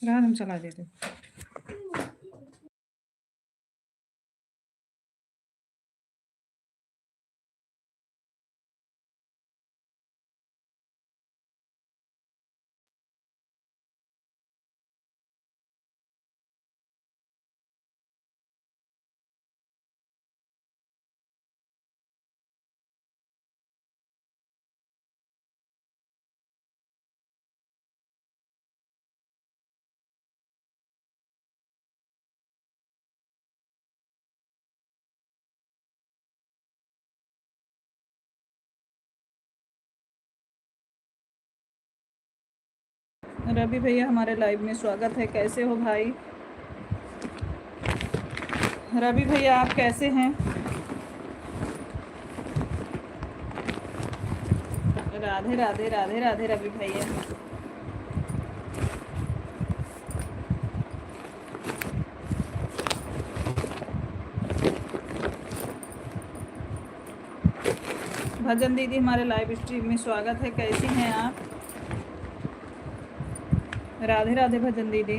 रात हम चला देते। रवि भैया हमारे लाइव में स्वागत है। कैसे हो भाई? रवि भैया आप कैसे हैं? राधे राधे राधे राधे रवि भैया। भजन दीदी हमारे लाइव स्ट्रीम में स्वागत है। कैसी हैं आप? राधे राधे भजन दीदी।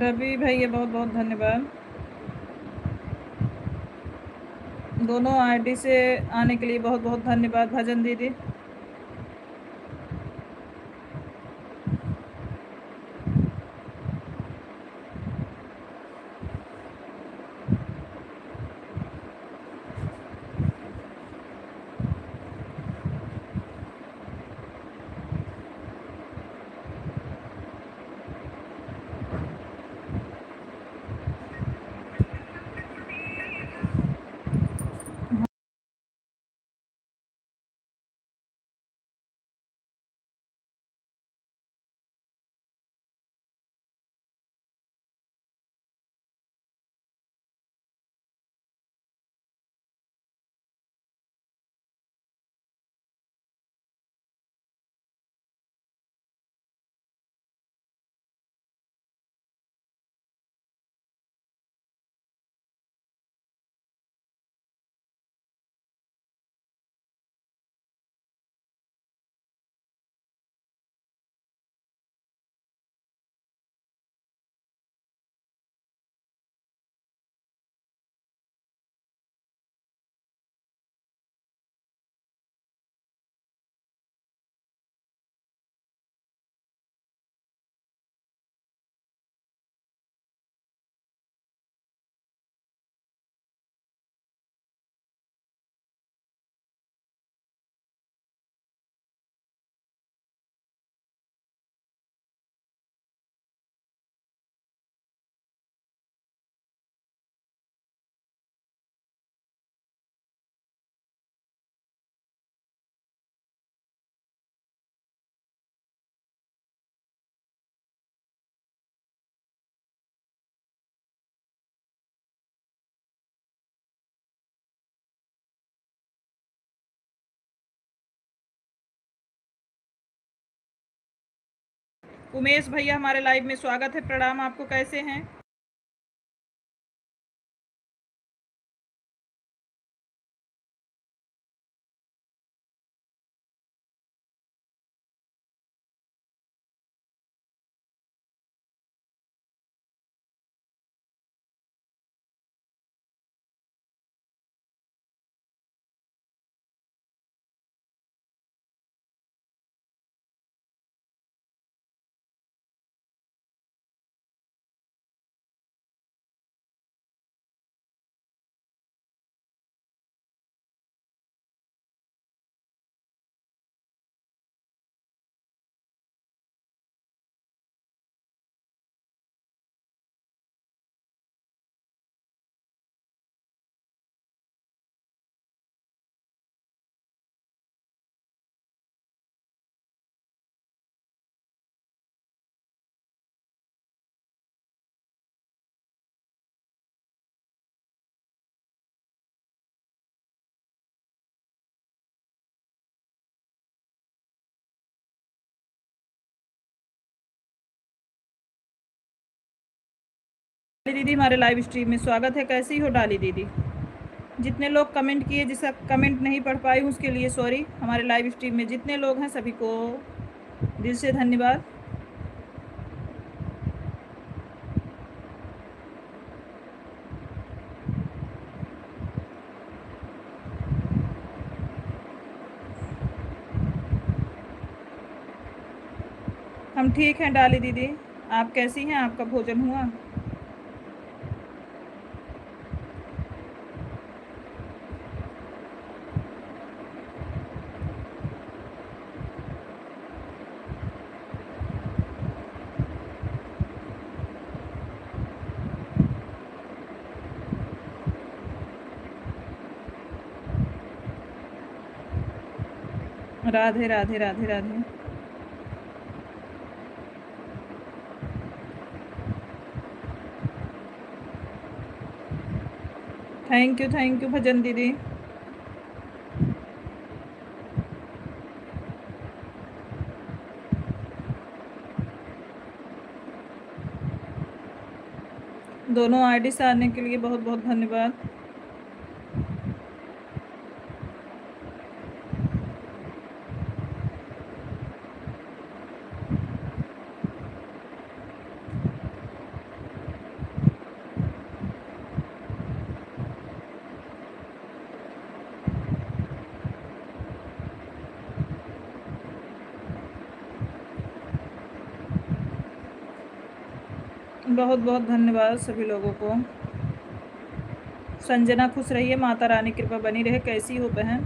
रवि भैया बहुत बहुत धन्यवाद। दोनों आईडी से आने के लिए बहुत बहुत धन्यवाद भजन दीदी। उमेश भैया हमारे लाइव में स्वागत है। प्रणाम आपको। कैसे हैं? दीदी हमारे लाइव स्ट्रीम में स्वागत है। कैसी हो डाली दीदी? जितने लोग कमेंट किए, जिसका कमेंट नहीं पढ़ पाई हूँ उसके लिए सॉरी। हमारे लाइव स्ट्रीम में जितने लोग हैं सभी को दिल से धन्यवाद। हम ठीक हैं डाली दीदी, आप कैसी हैं? आपका भोजन हुआ? राधे राधे राधे राधे। थैंक यू भजन दीदी। दोनों आईडी से आने के लिए बहुत बहुत धन्यवाद। बहुत बहुत धन्यवाद सभी लोगों को। संजना खुश रहिए, माता रानी कृपा बनी रहे। कैसी हो बहन?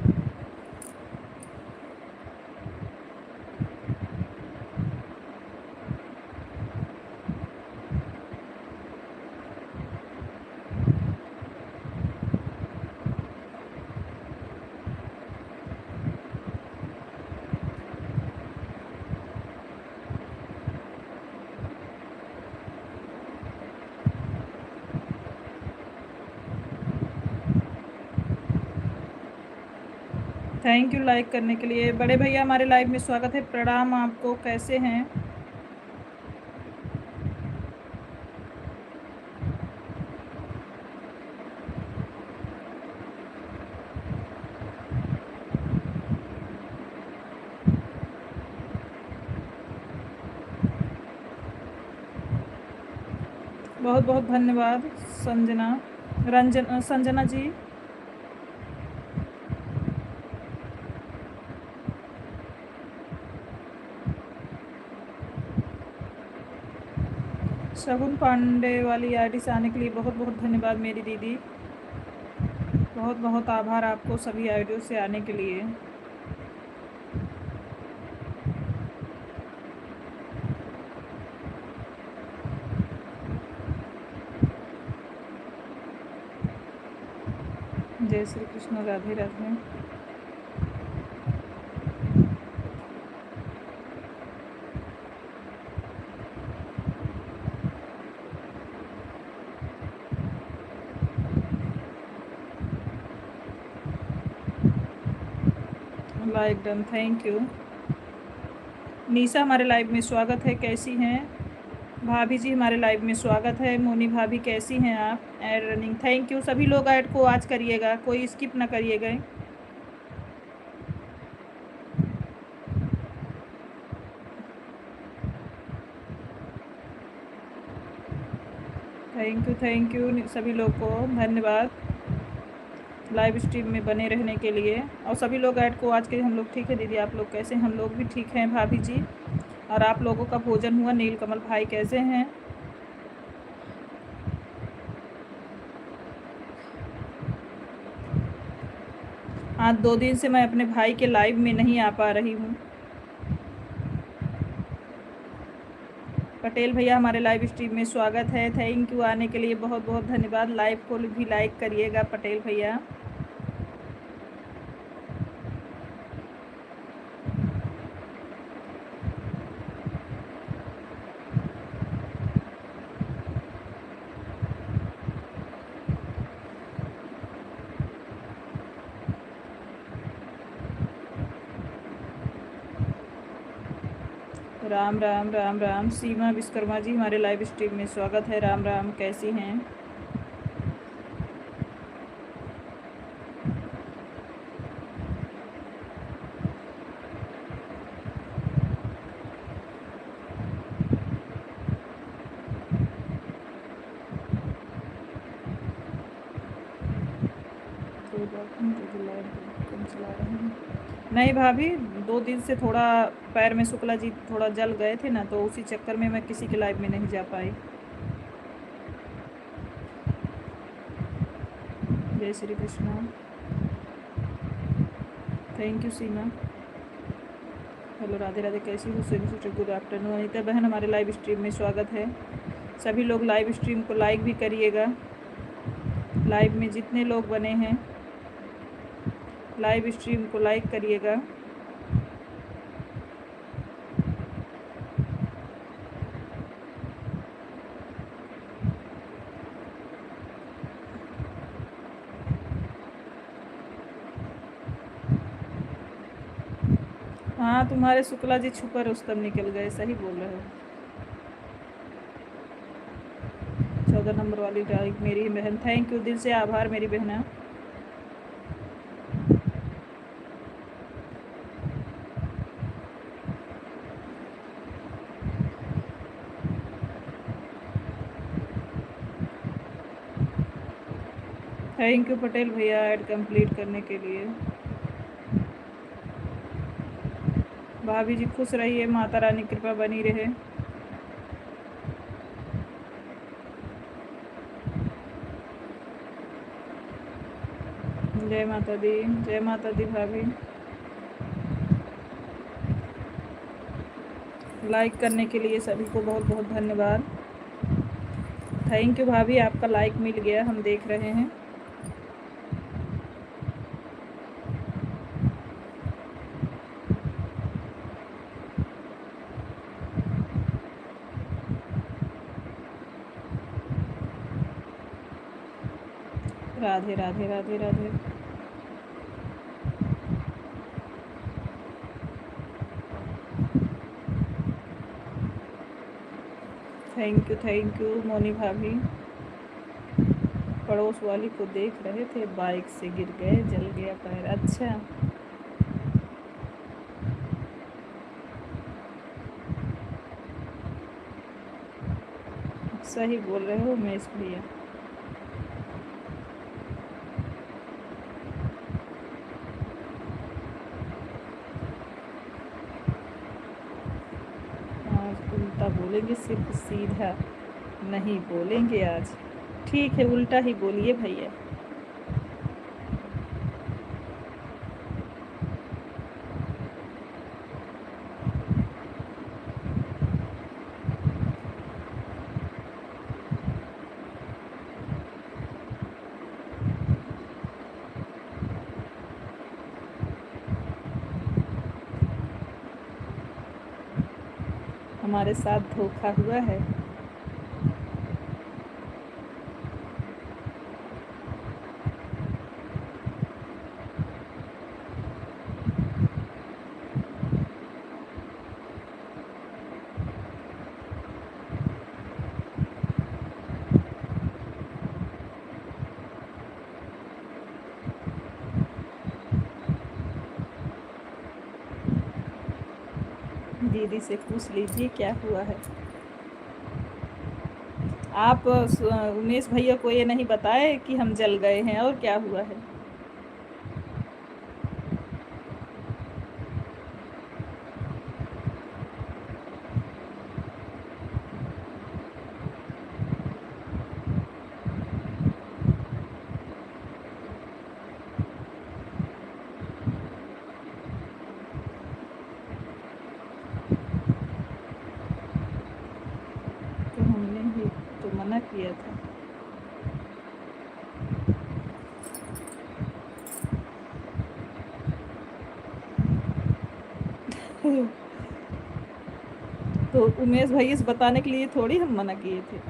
थैंक यू लाइक करने के लिए। बड़े भैया हमारे लाइव में स्वागत है। प्रणाम आपको, कैसे हैं? बहुत बहुत धन्यवाद संजना जी। शगुन पांडे वाली आईडी से आने के लिए बहुत बहुत धन्यवाद मेरी दीदी। बहुत बहुत आभार आपको सभी आईडियों से आने के लिए। जय Shri Krishna, Radhe Radhe. Like done, thank you. Nisha हमारे लाइव में स्वागत है। कैसी हैं? भाभी जी हमारे लाइव में स्वागत है। मोनी भाभी कैसी हैं आप? Add running, thank you. सभी लोग ऐड को आज करिएगा, कोई स्किप ना करिएगा। थैंक यू सभी लोग को धन्यवाद लाइव स्ट्रीम में बने रहने के लिए। और सभी लोग ऐड को आज के हम लोग ठीक है दीदी, आप लोग कैसे? हम लोग भी ठीक हैं भाभी जी। और आप लोगों का भोजन हुआ? नीलकमल भाई कैसे हैं? आज 2 दिन से मैं अपने भाई के लाइव में नहीं आ पा रही हूँ। पटेल भैया हमारे लाइव स्ट्रीम में स्वागत है। थैंक यू आने के लिए, बहुत बहुत धन्यवाद। लाइव को भी लाइक करिएगा पटेल भैया। राम राम राम राम। सीमा विश्वकर्मा जी हमारे लाइव स्ट्रीम में स्वागत है। राम राम, कैसी हैं? कम चला रहे हैं? नहीं भाभी, 2 दिन से थोड़ा पैर में शुक्ला जी थोड़ा जल गए थे ना, तो उसी चक्कर में मैं किसी के लाइव में नहीं जा पाई। जय Shri Krishna. Thank you Seema. Hello, Radhe Radhe, कैसी हो? Good afternoon. अनिता बहन हमारे लाइव स्ट्रीम में स्वागत है। सभी लोग लाइव स्ट्रीम को लाइक भी करिएगा। लाइव में जितने लोग बने हैं लाइव स्ट्रीम को लाइक करिएगा। हाँ, तुम्हारे शुक्ला जी छुपा रुस्तम निकल गए, सही बोल रहे हो। 14 नंबर वाली लाइक मेरी बहन, थैंक यू, दिल से आभार मेरी बहना। थैंक यू पटेल भैया ऐड कंप्लीट करने के लिए। भाभी जी खुश रहिए, माता रानी कृपा बनी रहे। जय माता दी, जय माता दी। भाभी लाइक करने के लिए सभी को बहुत बहुत धन्यवाद। थैंक यू भाभी, आपका लाइक मिल गया, हम देख रहे हैं। राधे राधे राधे राधे। थैंक यू मोनी भाभी। पड़ोस वाली को देख रहे थे, बाइक से गिर गए, जल गया पैर। अच्छा, सही बोल रहे हो उमेश भैया। आज उल्टा बोलेंगे, सिर्फ सीधा नहीं बोलेंगे आज। ठीक है, उल्टा ही बोलिए भैया। हमारे साथ धोखा हुआ है। दीदी से पूछ लीजिए क्या हुआ है। आप उमेश भैया को ये नहीं बताए कि हम जल गए हैं और क्या हुआ है। तो हमने ही तो मना किया था। तो उमेश भैया से बताने के लिए थोड़ी हम मना किए थे।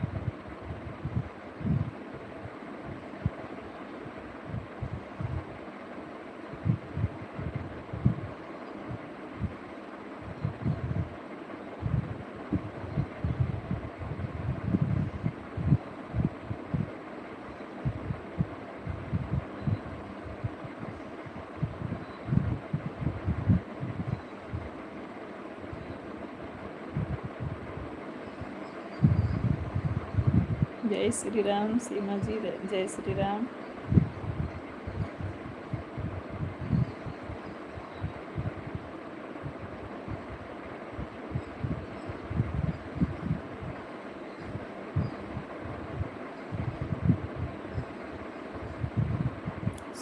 जय श्री राम सीमा जी, जय श्री राम।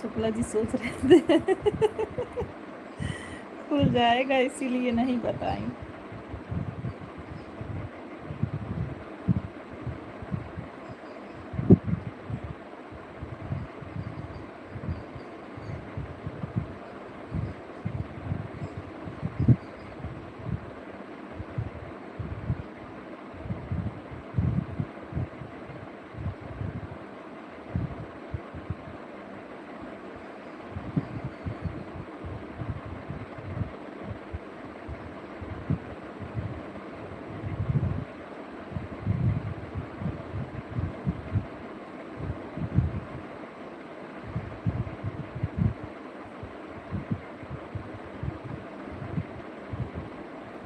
शुक्ला जी सोच रहे थे खुल जाएगा इसीलिए नहीं बताई।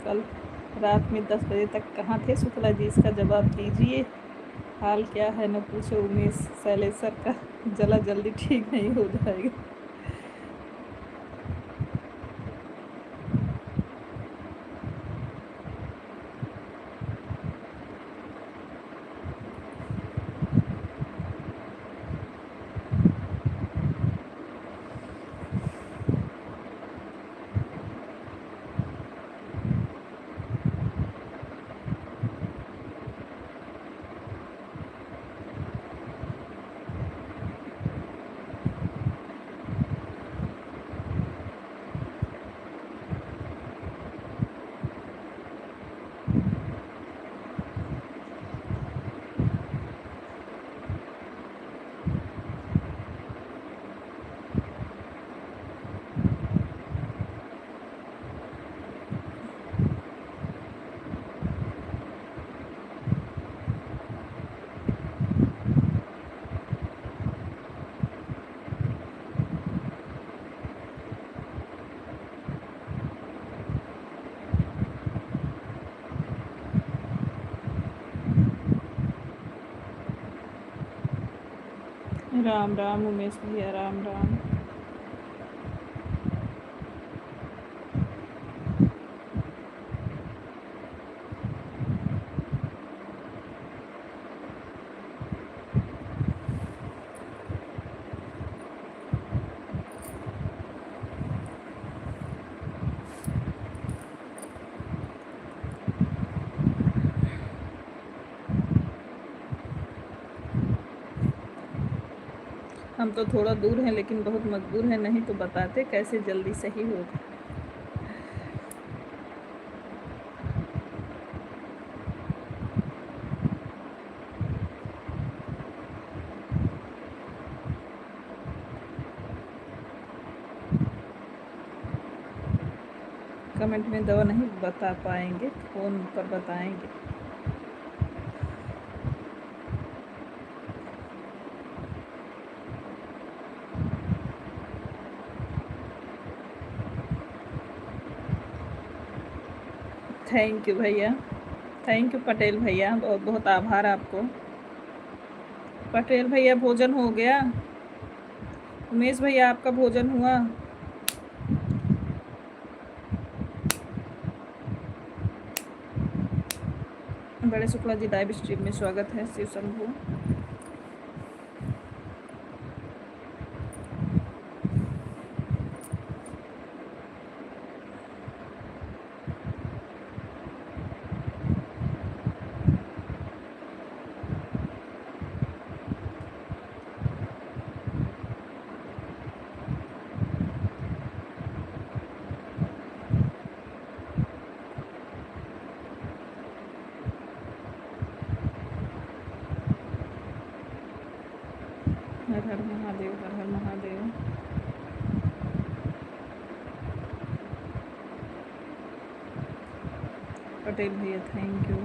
कल रात में 10 बजे तक कहाँ थे शुक्ला जी, इसका जवाब दीजिए। हाल क्या है न पूछो उमेश शैलेशर का, जला जल्दी ठीक नहीं हो जाएगा। राम राम उमेश भैया, राम राम। हम तो थोड़ा दूर हैं लेकिन बहुत मजबूर हैं, नहीं तो बताते कैसे जल्दी सही हो जाए। कमेंट में दवा नहीं बता पाएंगे, फ़ोन पर बताएंगे। थैंक यू भैया, थैंक यू पटेल भैया, बहुत बहुत आभार आपको। पटेल भैया भोजन हो गया? उमेश भैया आपका भोजन हुआ? बड़े शुक्ला जी लाइव स्ट्रीम में स्वागत है। शिव शंभू। हर हर महादेव, हर हर महादेव। पटेल भैया थैंक यू।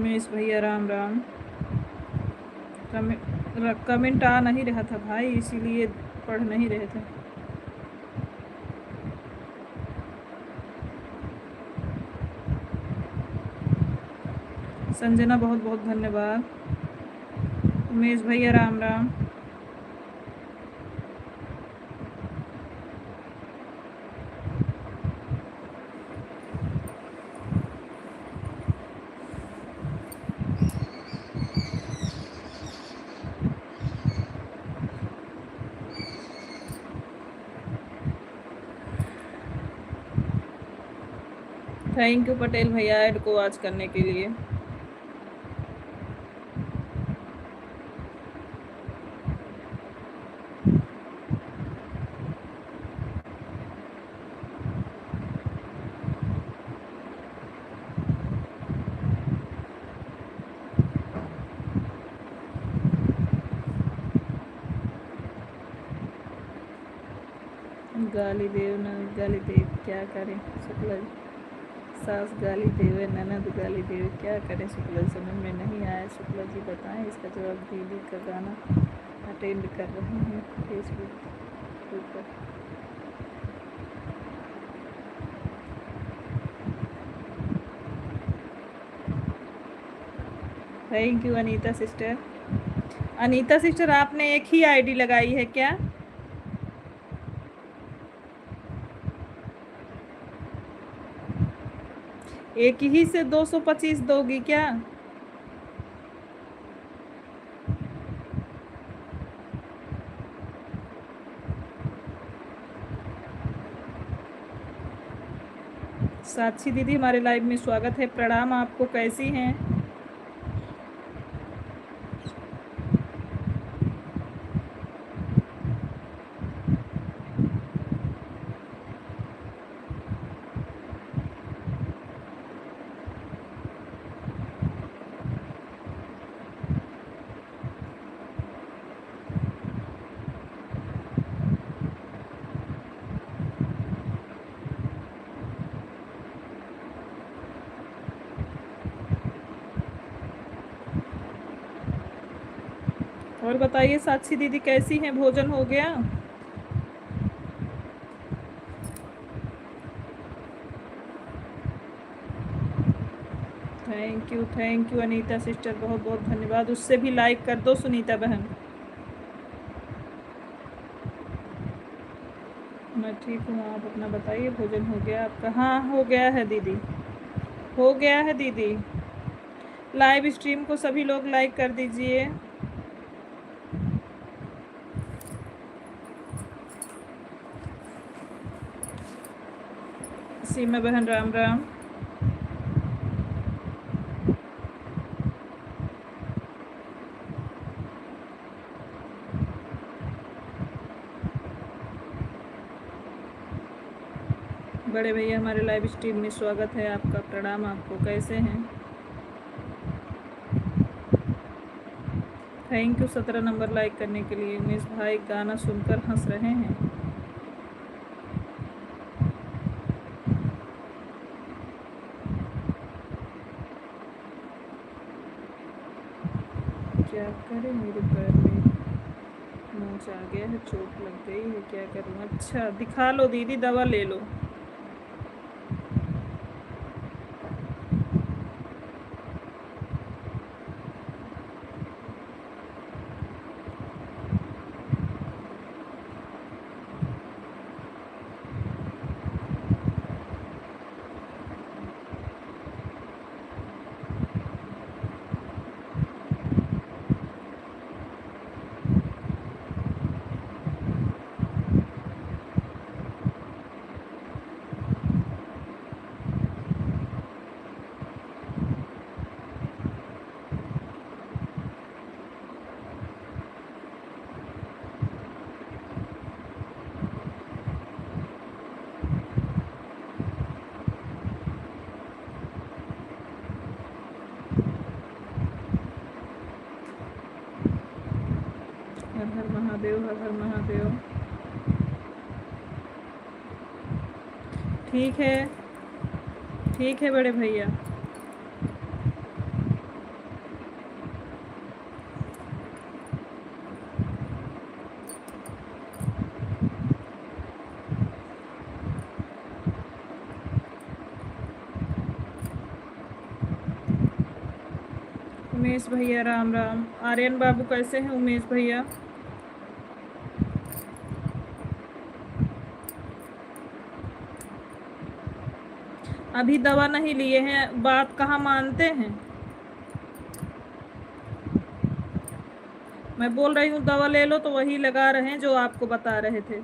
उमेश भैया राम राम। कमेंट आ नहीं रहा था भाई, इसीलिए पढ़ नहीं रहे थे। संजना बहुत बहुत धन्यवाद। उमेश भैया राम राम। थैंक यू पटेल भैया ऐड को आज करने के लिए। गाली देव ननद गाली देव क्या करें शुक्ला जी। सास गाली देवे ननद गाली देवे क्या करें शुक्ला जी, समझ में नहीं आया। शुक्ला जी बताएं इसका जवाब। दीदी का गाना अटेंड कर रहे हैं फेसबुक पर। Thank you Anita sister. Anita sister आपने एक ही आईडी लगाई है क्या? एक ही से 225 दोगी क्या? साक्षी दीदी हमारे लाइव में स्वागत है। प्रणाम आपको, कैसी हैं? और बताइए साक्षी दीदी कैसी हैं? भोजन हो गया? थैंक यू अनीता सिस्टर, बहुत बहुत धन्यवाद। उससे भी लाइक कर दो सुनीता बहन। मैं ठीक हूँ, आप अपना बताइए। भोजन हो गया आपका? हाँ हो गया है दीदी, हो गया है दीदी। लाइव स्ट्रीम को सभी लोग लाइक कर दीजिए। सीमा बहन राम राम। बड़े भैया हमारे लाइव स्ट्रीम में स्वागत है आपका। प्रणाम आपको, कैसे हैं? थैंक यू 17 नंबर लाइक करने के लिए। उमेश भाई गाना सुनकर हंस रहे हैं। क्या करें, मेरे पैर में मोच आ गया है, चोट लग गई है, क्या करूँ? अच्छा दिखा लो दीदी, दवा ले लो। हर हर महादेव, हर हर महादेव। ठीक है बड़े भैया। उमेश भैया राम राम। आर्यन बाबू कैसे हैं उमेश भैया? अभी दवा नहीं लिए हैं, बात कहाँ मानते हैं। मैं बोल रही हूँ दवा ले लो तो वही लगा रहे हैं जो आपको बता रहे थे।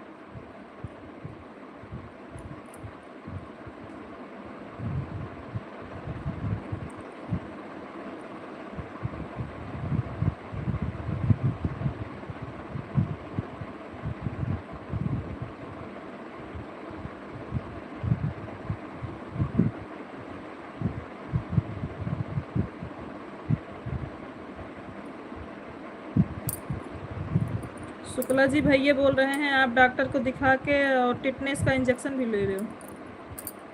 शुक्ला जी भैया बोल रहे हैं आप डॉक्टर को दिखा के और टिटनेस का इंजेक्शन भी ले रहे हो।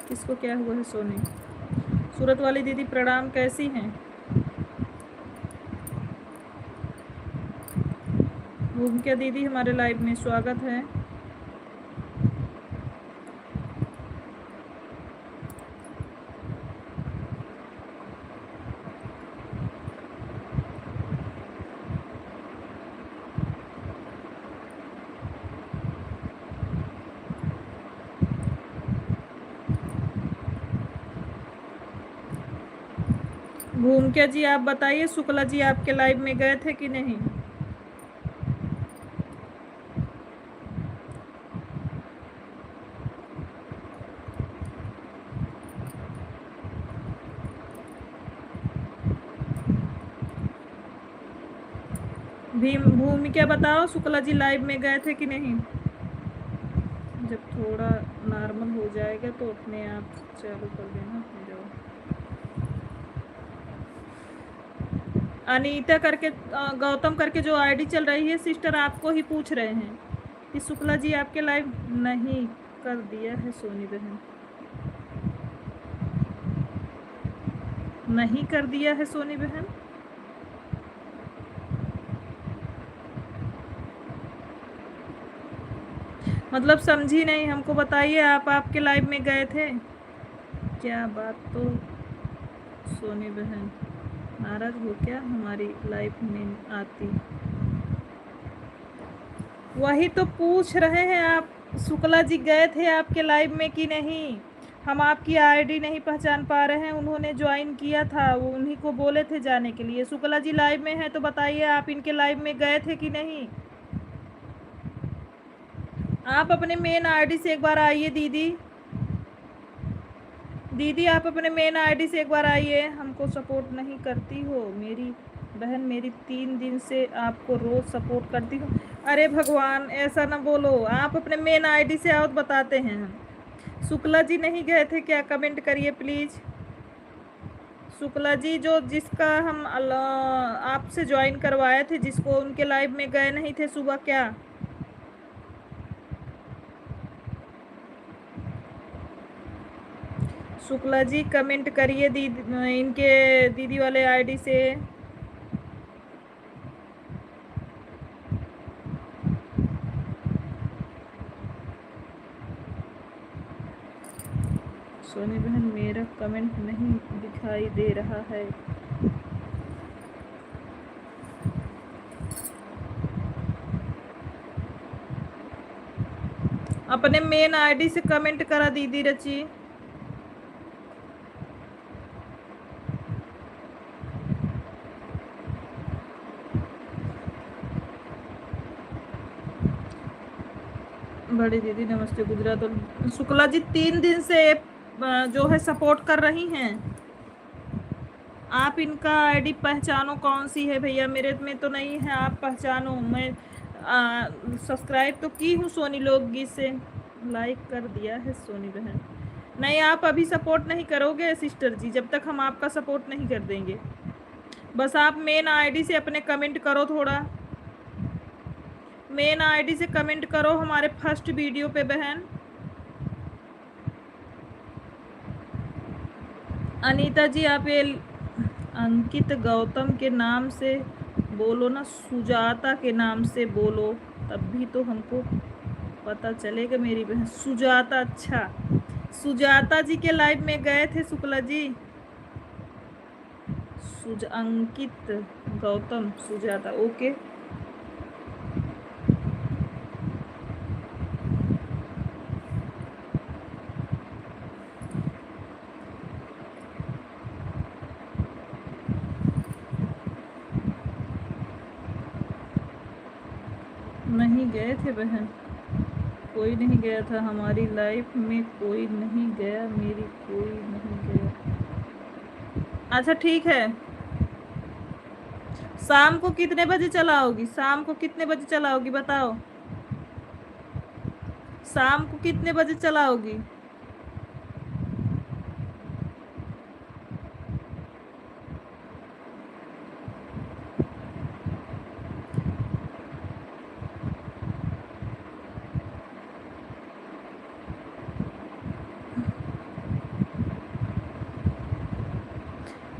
किसको क्या हुआ है? सोनी। सूरत वाली दीदी प्रणाम, कैसी हैं? भूमिका दीदी हमारे लाइव में स्वागत है। भूमिका जी आप बताइए, शुक्ला जी आपके लाइव में गए थे कि नहीं? भूमिका बताओ, शुक्ला जी लाइव में गए थे कि नहीं? जब थोड़ा नॉर्मल हो जाएगा तो अपने आप चालू कर देना। अनीता करके गौतम करके जो आईडी चल रही है सिस्टर, आपको ही पूछ रहे हैं कि शुक्ला जी आपके लाइव नहीं कर दिया है। सोनी बहन नहीं कर दिया है। सोनी बहन मतलब समझी नहीं, हमको बताइए। आप आपके लाइव में गए थे क्या? बात तो सोनी बहन नाराज हो क्या हमारी लाइफ में आती? वही तो पूछ रहे हैं आप, शुक्ला जी गए थे आपके लाइव में कि नहीं? हम आपकी आईडी नहीं पहचान पा रहे हैं। उन्होंने ज्वाइन किया था, वो उन्हीं को बोले थे जाने के लिए। शुक्ला जी लाइव में है तो बताइए आप इनके लाइव में गए थे कि नहीं? आप अपने मेन आईडी से एक बार आइए। दीदी आप अपने मेन आईडी से एक बार आइए। हमको सपोर्ट नहीं करती हो मेरी बहन, मेरी 3 दिन से आपको रोज सपोर्ट करती हूँ। अरे भगवान ऐसा ना बोलो, आप अपने मेन आईडी से आओ तो बताते हैं हम। शुक्ला जी नहीं गए थे क्या? कमेंट करिए प्लीज। शुक्ला जी जो जिसका हम आपसे ज्वाइन करवाए थे, जिसको उनके लाइव में गए नहीं थे सुबह क्या? शुक्ला जी कमेंट करिए दीदी, इनके दीदी वाले आईडी से। सोनी बहन मेरा कमेंट नहीं दिखाई दे रहा है। अपने मेन आईडी से कमेंट करा दीदी रची। बड़ी दीदी नमस्ते गुजरात। और शुक्ला जी 3 दिन से जो है सपोर्ट कर रही हैं। आप इनका आईडी पहचानो कौन सी है भैया, मेरे में तो नहीं है, आप पहचानो। मैं सब्सक्राइब तो की हूँ सोनी लोगी से, लाइक कर दिया है सोनी बहन। नहीं आप अभी सपोर्ट नहीं करोगे सिस्टर जी, जब तक हम आपका सपोर्ट नहीं कर देंगे। बस आप मेन आईडी से अपने कमेंट करो, थोड़ा मेन आईडी से कमेंट करो हमारे फर्स्ट वीडियो पे बहन। अनीता जी आप ये अंकित गौतम के नाम से बोलो ना, सुजाता के नाम से बोलो, तब भी तो हमको पता चलेगा मेरी बहन। सुजाता, अच्छा सुजाता जी के लाइव में गए थे शुक्ला जी? अंकित गौतम सुजाता, ओके। नहीं गए थे बहन, कोई नहीं गया था हमारी लाइफ में, कोई नहीं गया, मेरी कोई नहीं गया। अच्छा ठीक है, शाम को कितने बजे चलाओगी, शाम को कितने बजे चलाओगी बताओ, शाम को कितने बजे चलाओगी?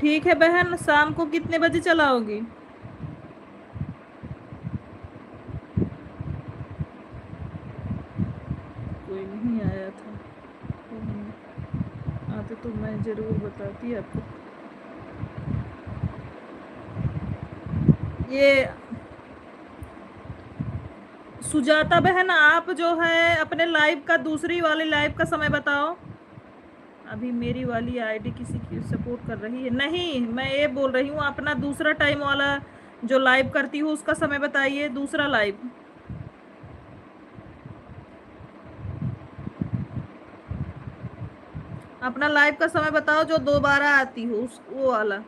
ठीक है बहन, शाम को कितने बजे चलाओगी? कोई नहीं आया था, आते तो मैं जरूर बताती आपको। ये सुजाता बहन, आप जो है अपने लाइव का, दूसरी वाली लाइव का समय बताओ। अभी मेरी वाली आईडी किसी की सपोर्ट कर रही है? नहीं, मैं ये बोल रही हूँ अपना दूसरा टाइम वाला जो लाइव करती हूँ उसका समय बताइए, दूसरा लाइव। अपना लाइव का समय बताओ जो दोबारा आती हो, उस वो वाला।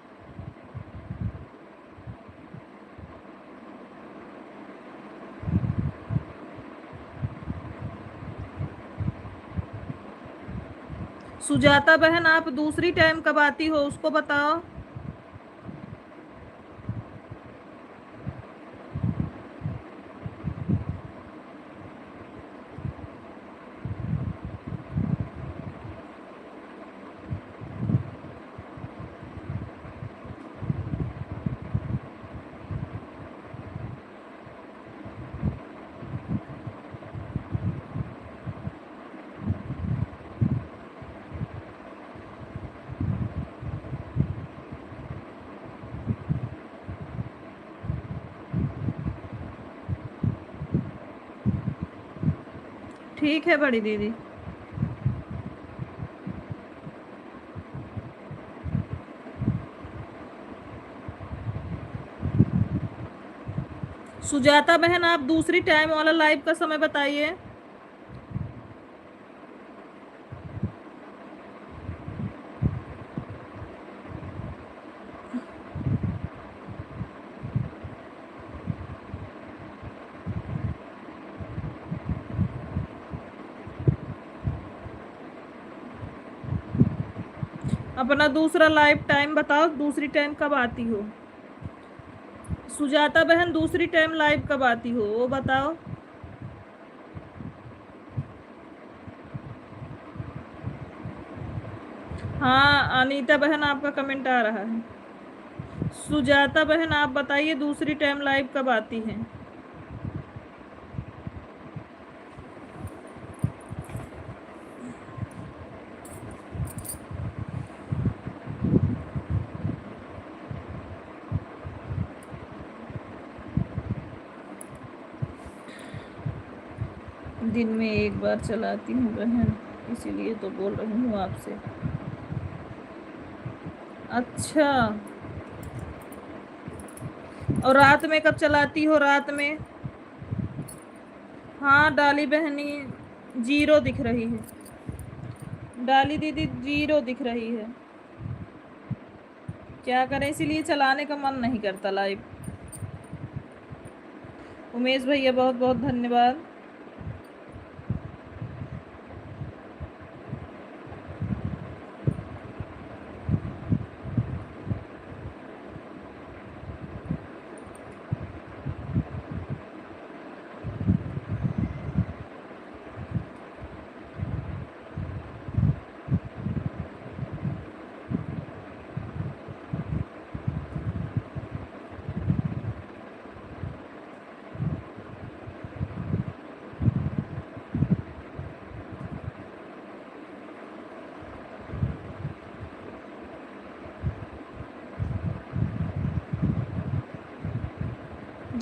सुजाता बहन, आप दूसरी टाइम कब आती हो उसको बताओ। ठीक है बड़ी दीदी। सुजाता बहन, आप दूसरी टाइम वाला लाइव का समय बताइए। अपना दूसरा लाइव टाइम बताओ, दूसरी टाइम कब आती हो? सुजाता बहन, दूसरी टाइम लाइव कब आती हो वो बताओ। हाँ अनीता बहन, आपका कमेंट आ रहा है। सुजाता बहन, आप बताइए दूसरी टाइम लाइव कब आती है? दिन में एक बार चलाती हूँ बहन, इसीलिए तो बोल रही हूँ आपसे। अच्छा, और रात में कब चलाती हो, रात में? हाँ डाली बहनी, जीरो दिख रही है। डाली दीदी, जीरो दिख रही है। क्या करें, इसीलिए चलाने का मन नहीं करता लाइव। उमेश भैया बहुत बहुत धन्यवाद।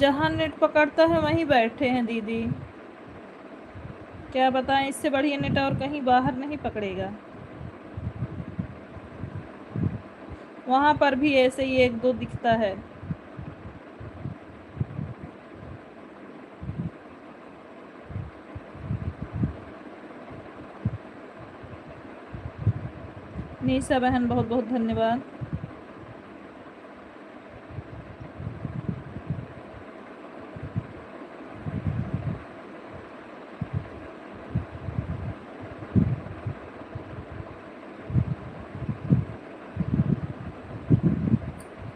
जहाँ नेट पकड़ता है वहीं बैठे हैं दीदी। क्या बताएं, इससे बढ़िया नेट और कहीं बाहर नहीं पकड़ेगा। वहाँ पर भी ऐसे ही एक दो दिखता है। निशा बहन बहुत बहुत धन्यवाद।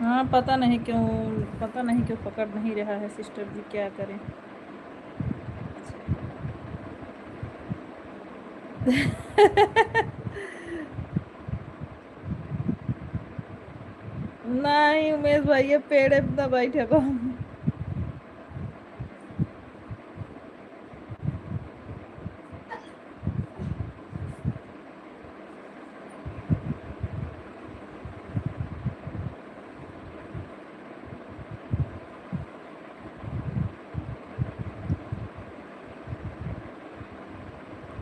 हाँ पता नहीं क्यों पकड़ नहीं रहा है सिस्टर जी, क्या करें। नहीं उमेश भाई, ये पेड़ पे बैठे को।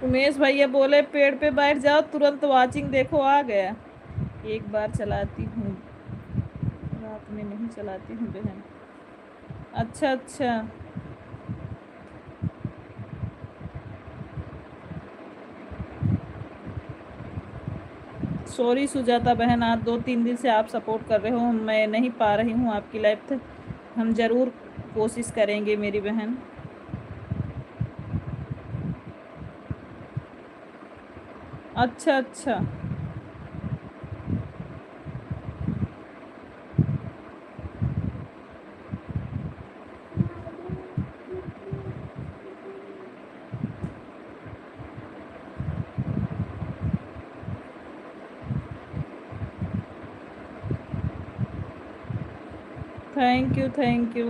उमेश भैया बोले पेड़ पे बैठ जाओ, तुरंत वाचिंग देखो आ गया। एक बार चलाती हूँ, रात में नहीं चलाती हूँ बहन। अच्छा अच्छा। सॉरी सुजाता बहन, आज 2-3 दिन से आप सपोर्ट कर रहे हो, मैं नहीं पा रही हूँ आपकी लाइफ तक। हम ज़रूर कोशिश करेंगे मेरी बहन। अच्छा अच्छा। Thank you thank you.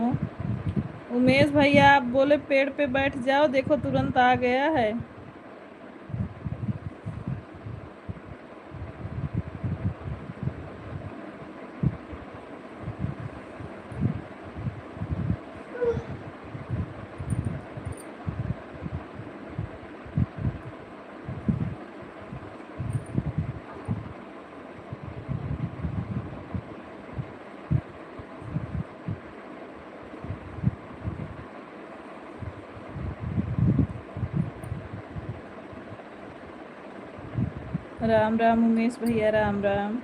Umesh भैया आप बोले पेड़ पे बैठ जाओ, देखो तुरंत आ गया है। राम राम उमेश भैया, राम राम।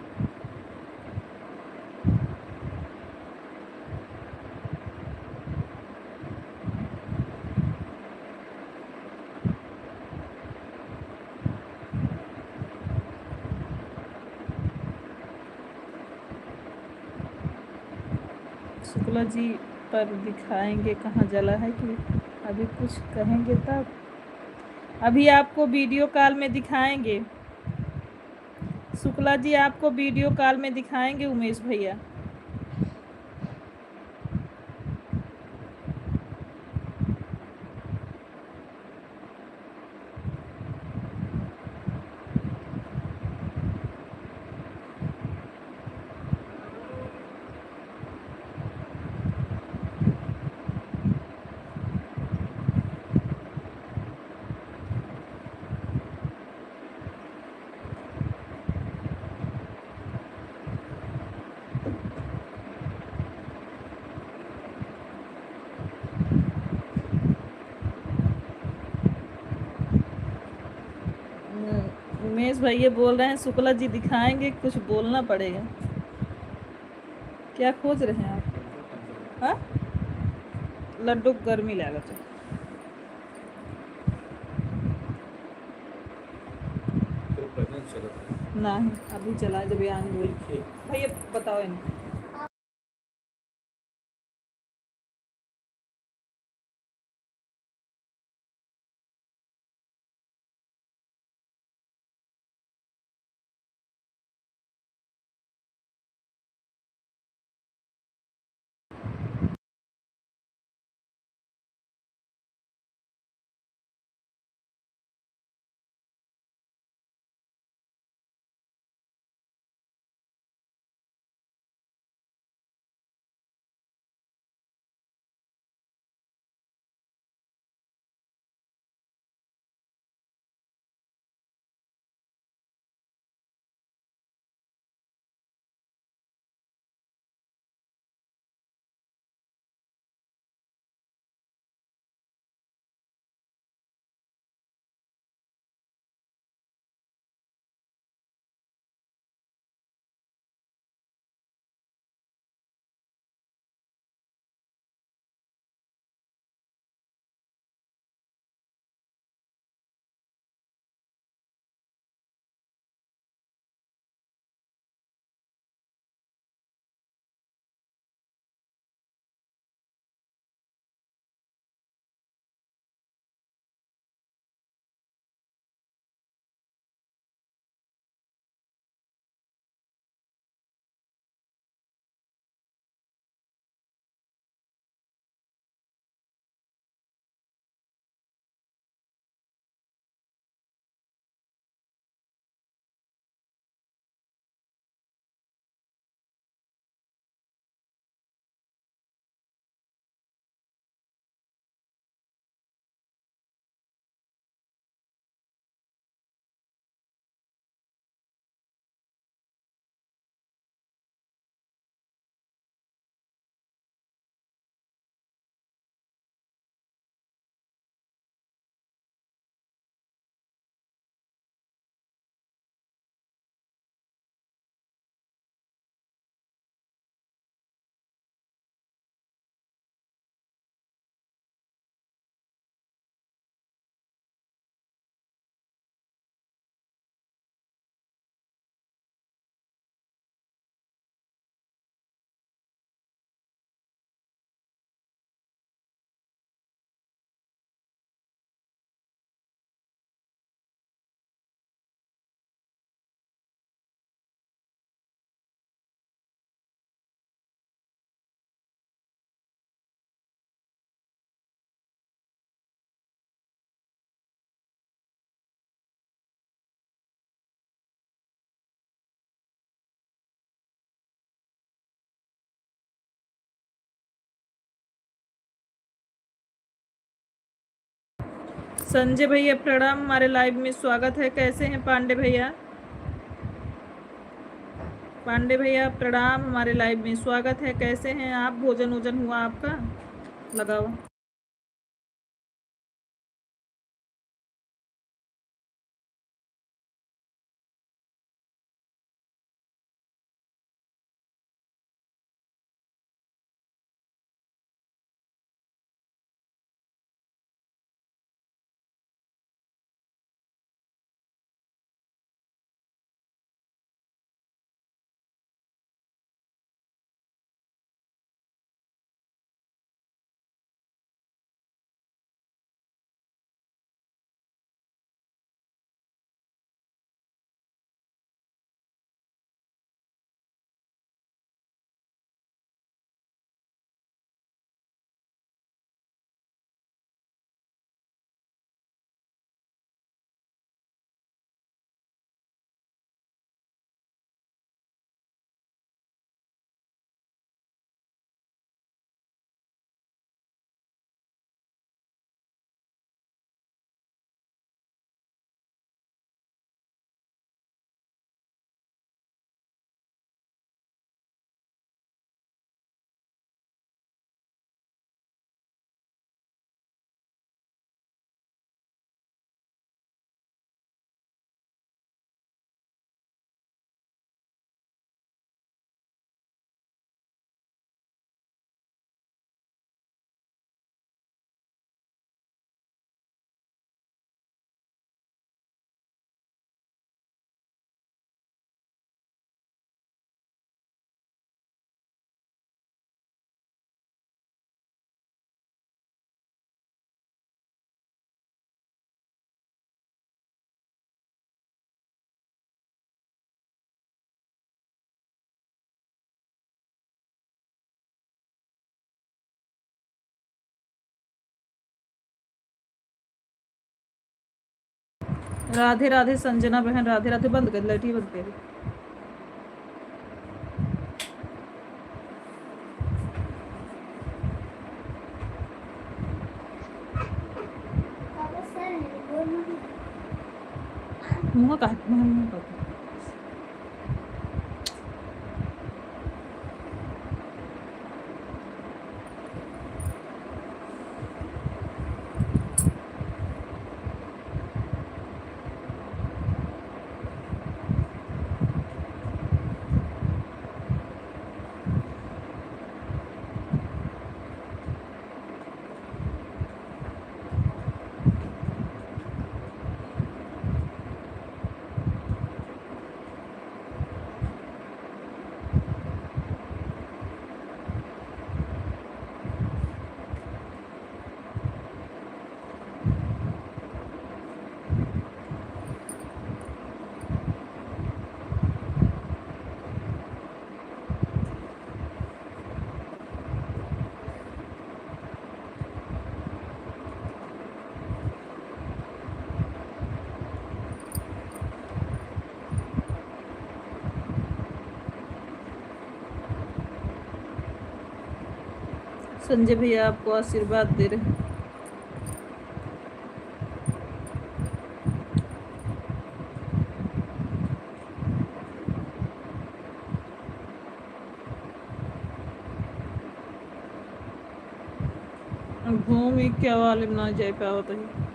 शुक्ला जी पर दिखाएंगे कहाँ जला है कि अभी कुछ कहेंगे तब? अभी आपको वीडियो कॉल में दिखाएंगे। शुक्ला जी आपको वीडियो कॉल में दिखाएंगे उमेश भैया। उमेश भैया बोल रहे हैं शुक्ला जी दिखाएंगे, कुछ बोलना पड़ेगा। क्या खोज रहे हैं आप? हाँ, लड्डू गर्मी लागत है। नहीं अभी चला जब आने बोल भैया बताओ इनको। संजय भैया प्रणाम, हमारे लाइव में स्वागत है। कैसे हैं पांडे भैया? पांडे भैया प्रणाम, हमारे लाइव में स्वागत है। कैसे हैं आप? भोजन वोजन हुआ आपका? लगाओ। राधे राधे संजना बहन, राधे राधे। बंद कर, लाइट ही बंद कर। मुंह काट, मुंह काट। संजय भैया आपको आशीर्वाद दे रहे हैं। घूमी क्या वाले ना जाए पावत है।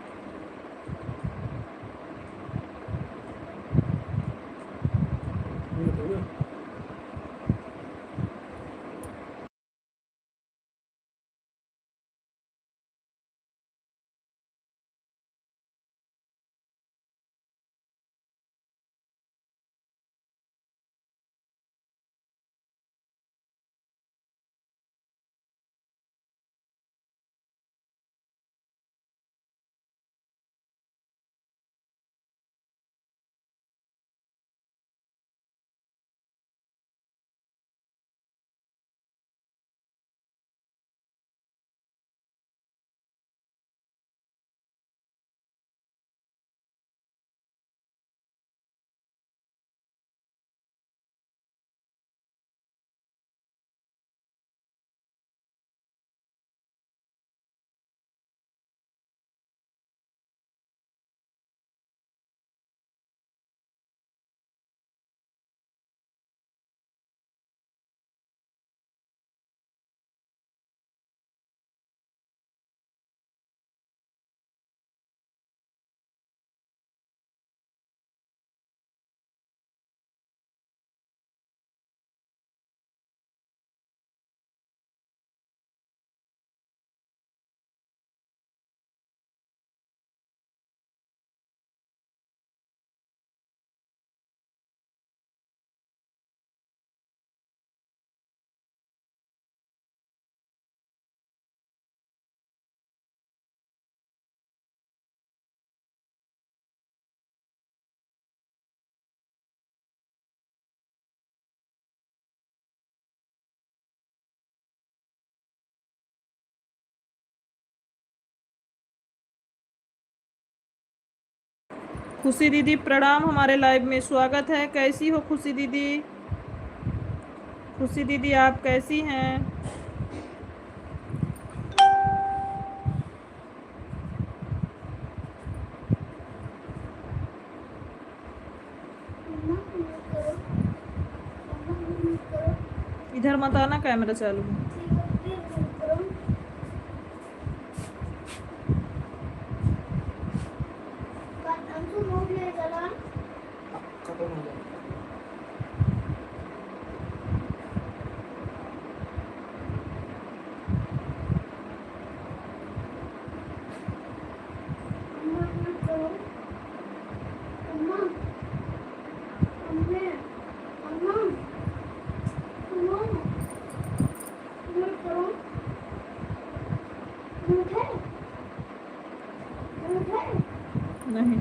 खुशी दीदी प्रणाम, हमारे लाइव में स्वागत है। कैसी हो खुशी दीदी? खुशी दीदी आप कैसी हैं? इधर मत आना, कैमरा चालू है। नहीं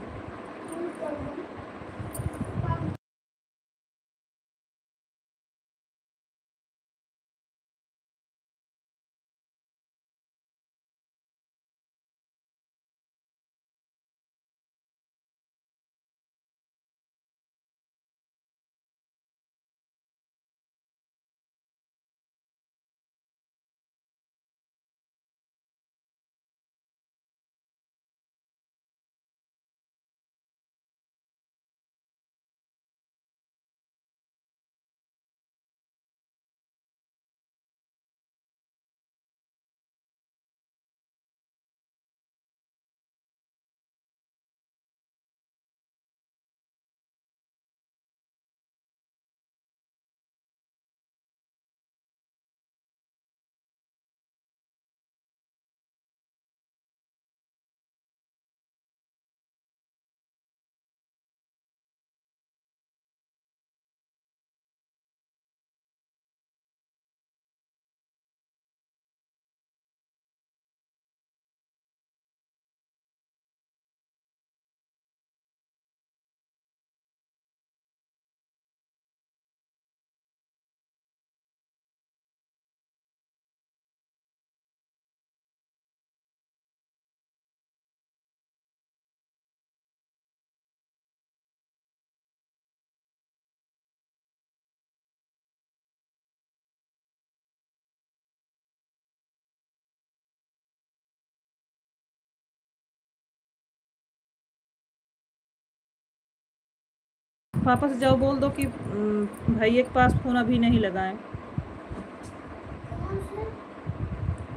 पापा से जाओ, बोल दो कि भैया के पास फ़ोन अभी नहीं लगाएं।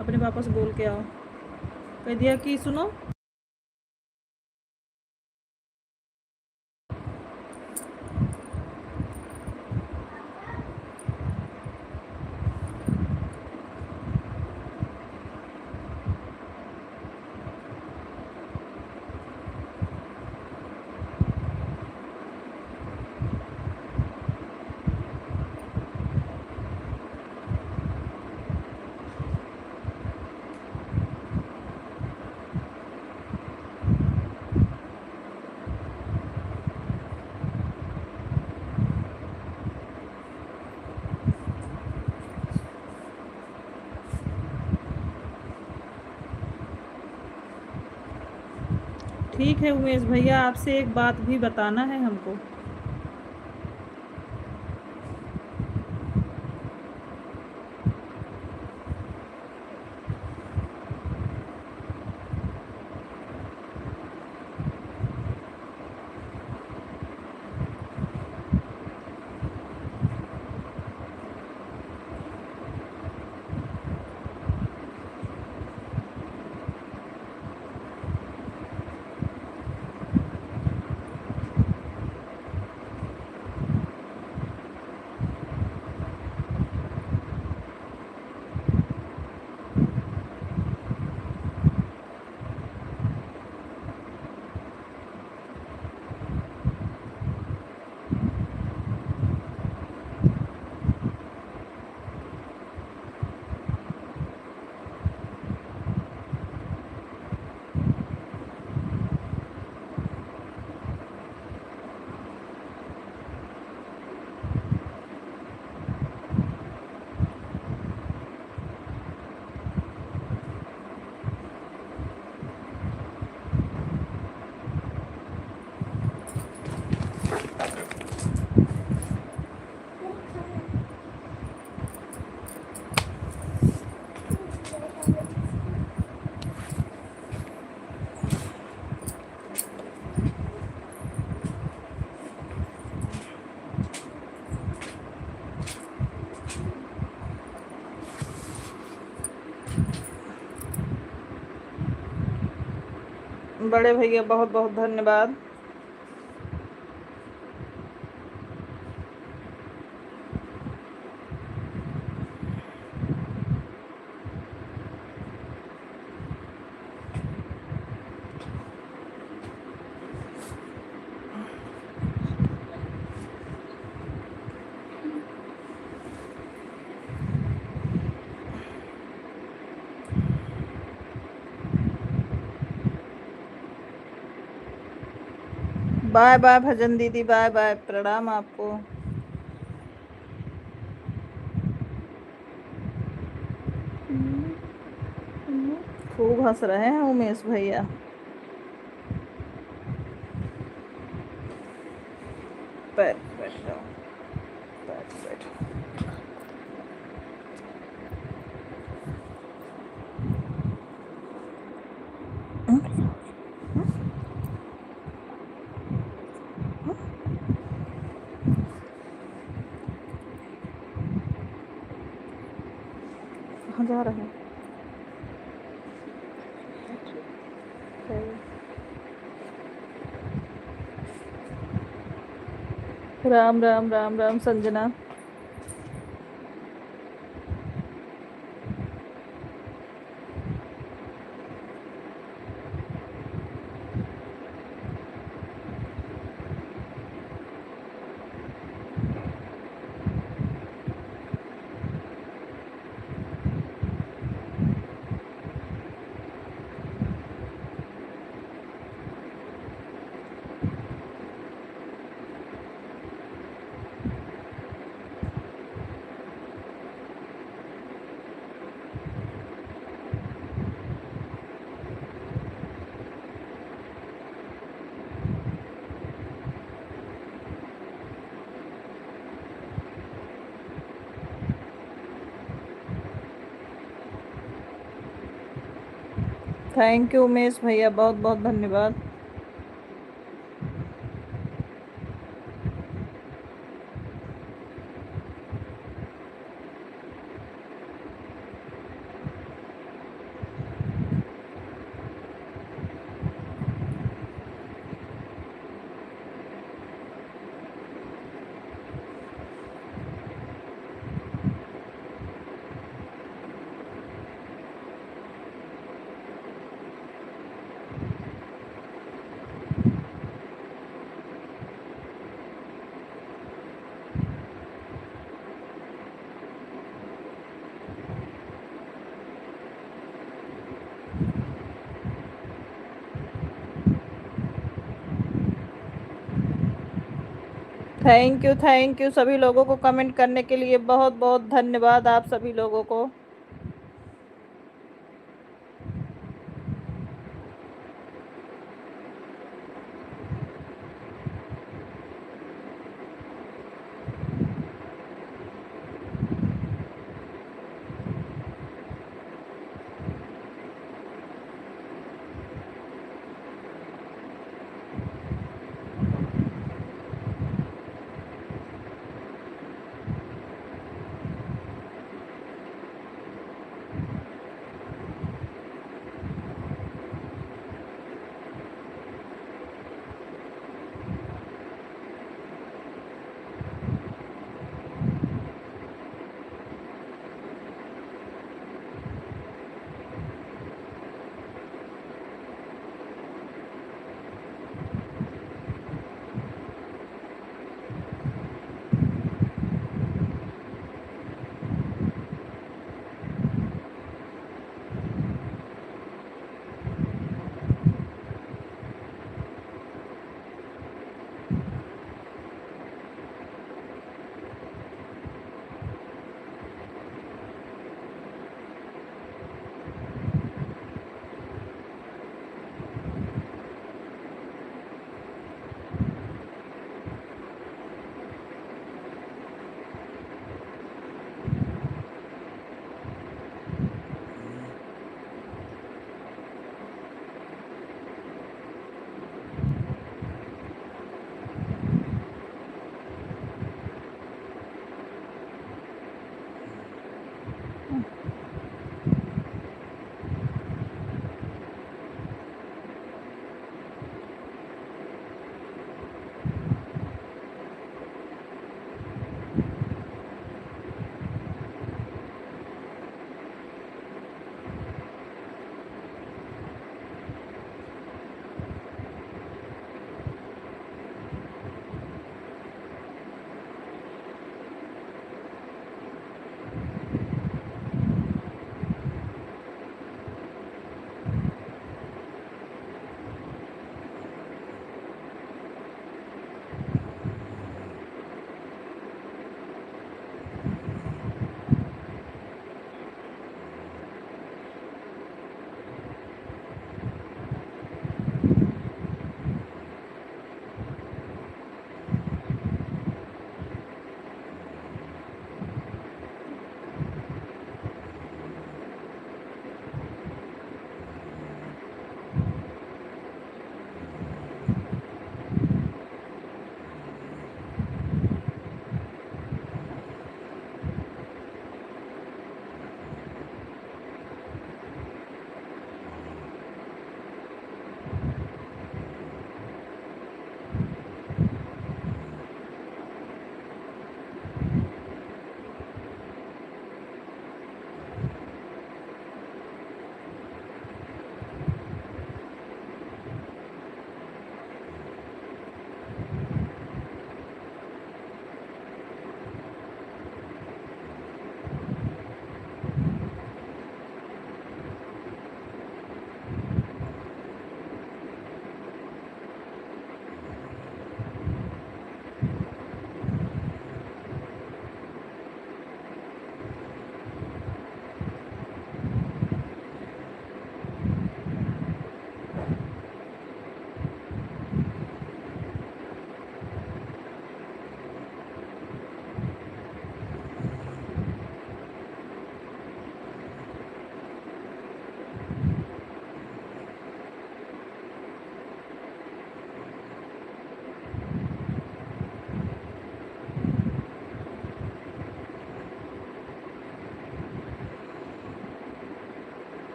अपने पापा से बोल के आओ, कह दिया कि सुनो ठीक है। उमेश भैया आपसे एक बात भी बताना है हमको। बड़े भैया बहुत बहुत धन्यवाद। बाय बाय भजन दीदी, बाय बाय, प्रणाम आपको। खूब हंस रहे हैं उमेश भैया। पैर बैठ जाओ, पैर बैठो। कहाँ जा रहे हैं? राम राम राम राम संजना। थैंक यू उमेश भैया, बहुत बहुत धन्यवाद। थैंक यू सभी लोगों को कमेंट करने के लिए, बहुत बहुत धन्यवाद आप सभी लोगों को।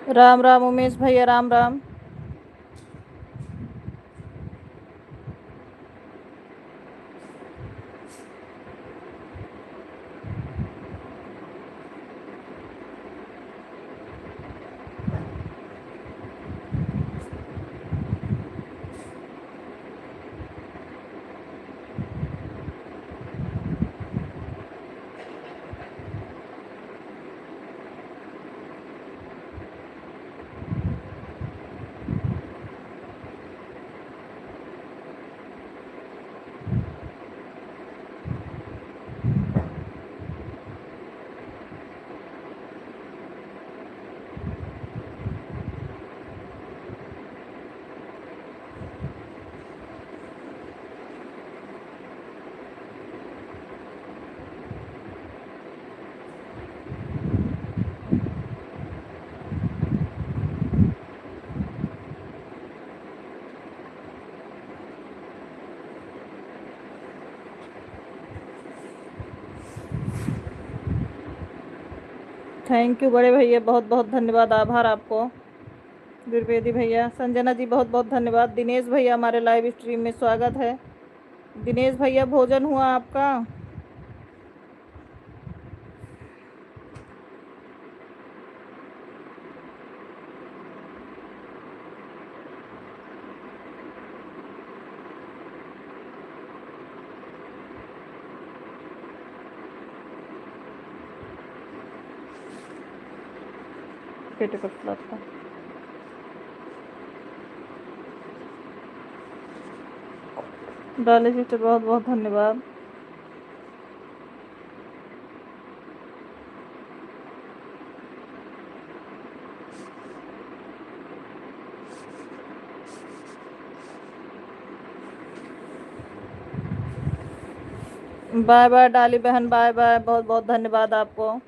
राम राम उमेश भैया, राम राम। थैंक यू बड़े भैया, बहुत बहुत धन्यवाद, आभार आपको। द्विवेदी भैया, संजना जी बहुत बहुत धन्यवाद। दिनेश भैया हमारे लाइव स्ट्रीम में स्वागत है। दिनेश भैया, भोजन हुआ आपका? पेट पर फुलाता। डाली सिस्टर बहुत बहुत धन्यवाद। बाय बाय डाली बहन, बाय बाय, बहुत बहुत धन्यवाद आपको।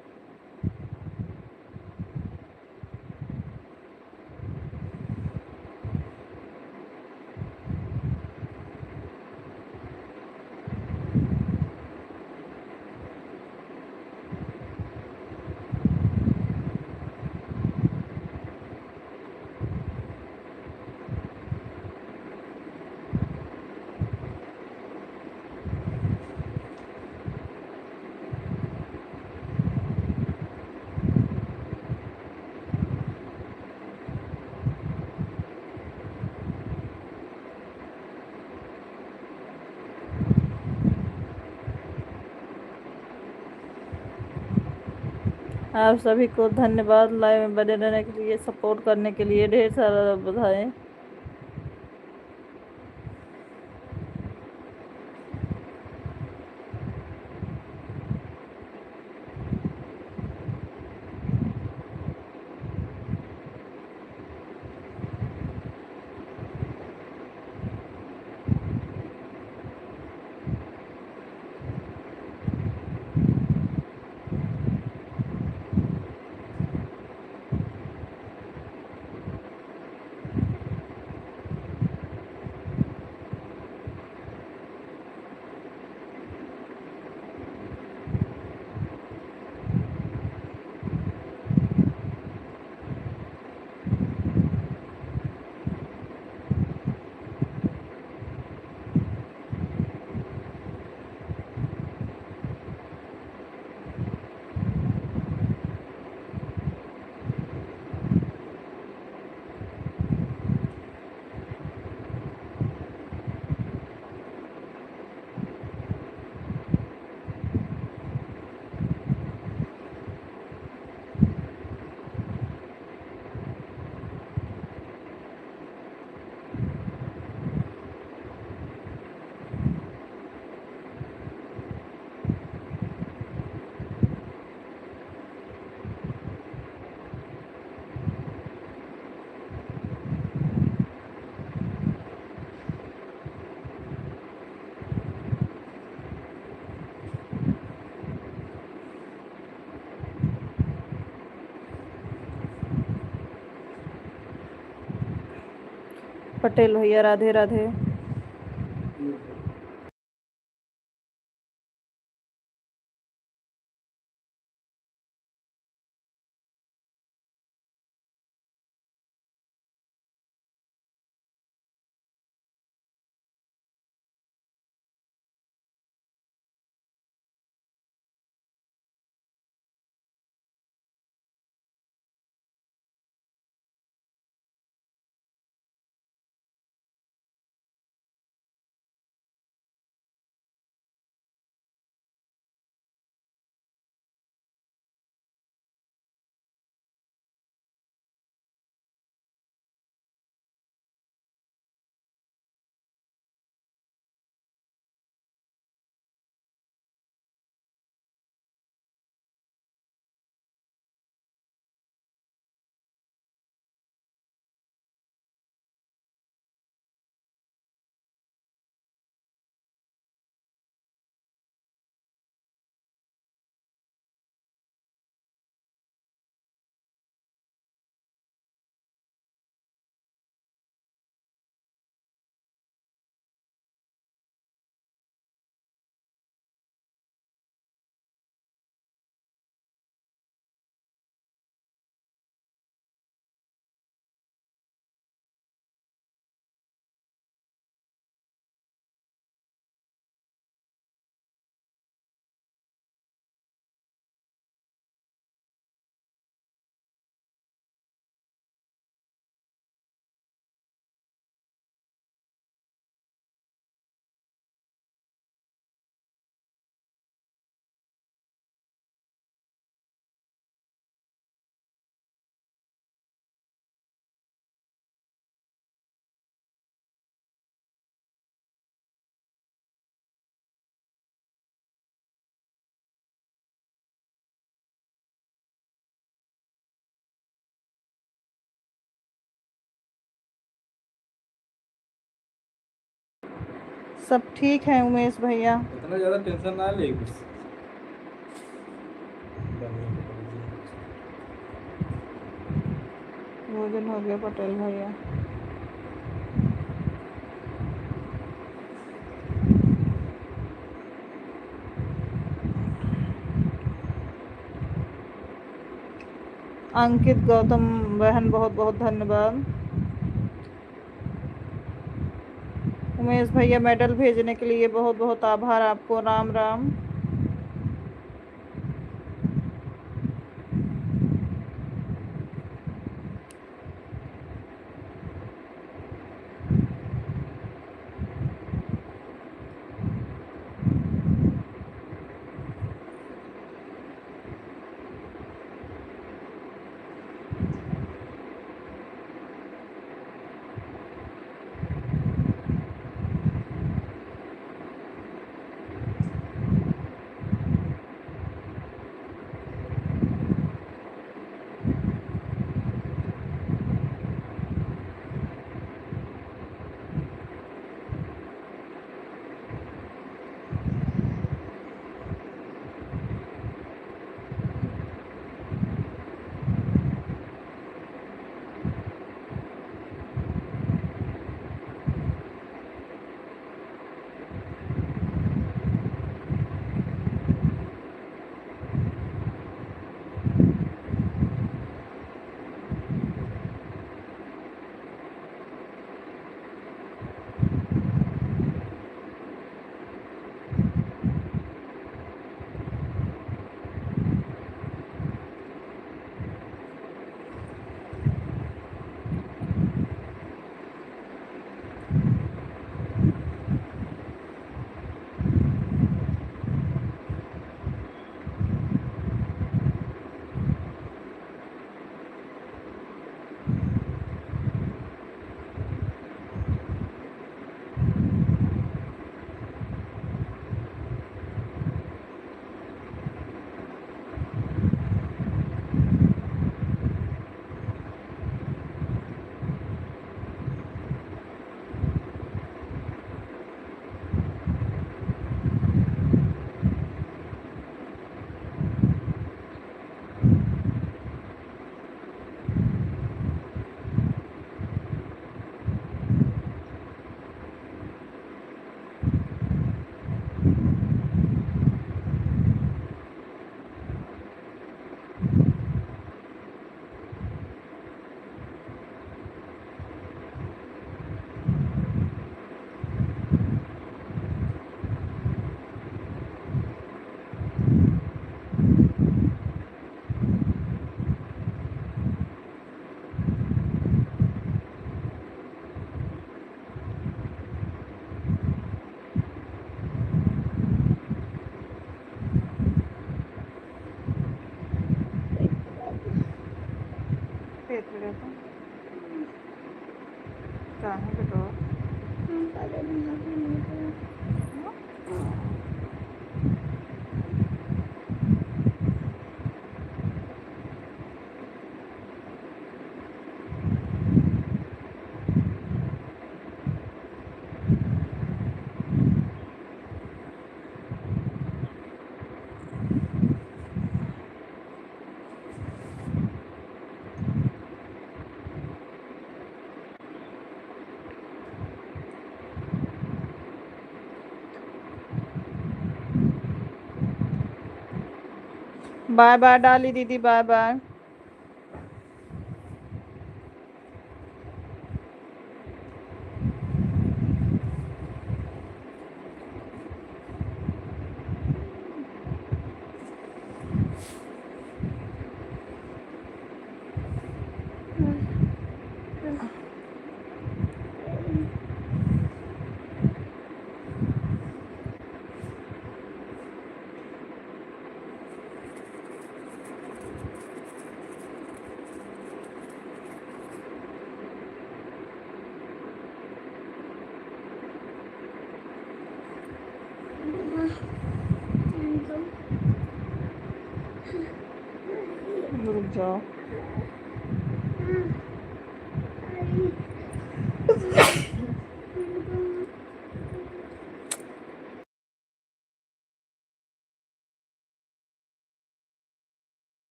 आप सभी को धन्यवाद लाइव में बने रहने के लिए, सपोर्ट करने के लिए ढेर सारा बधाई। पटेल भैया, राधे राधे। सब ठीक है उमेश भैया। इतना ज्यादा टेंशन ना ले कुछ। भोजन हो गया पटेल भैया। अंकित गौतम बहन बहुत बहुत धन्यवाद। उमेश भैया मेडल भेजने के लिए बहुत बहुत आभार आपको। राम राम। बाय बाय डाली दीदी, बाय बाय। रुक जाओ।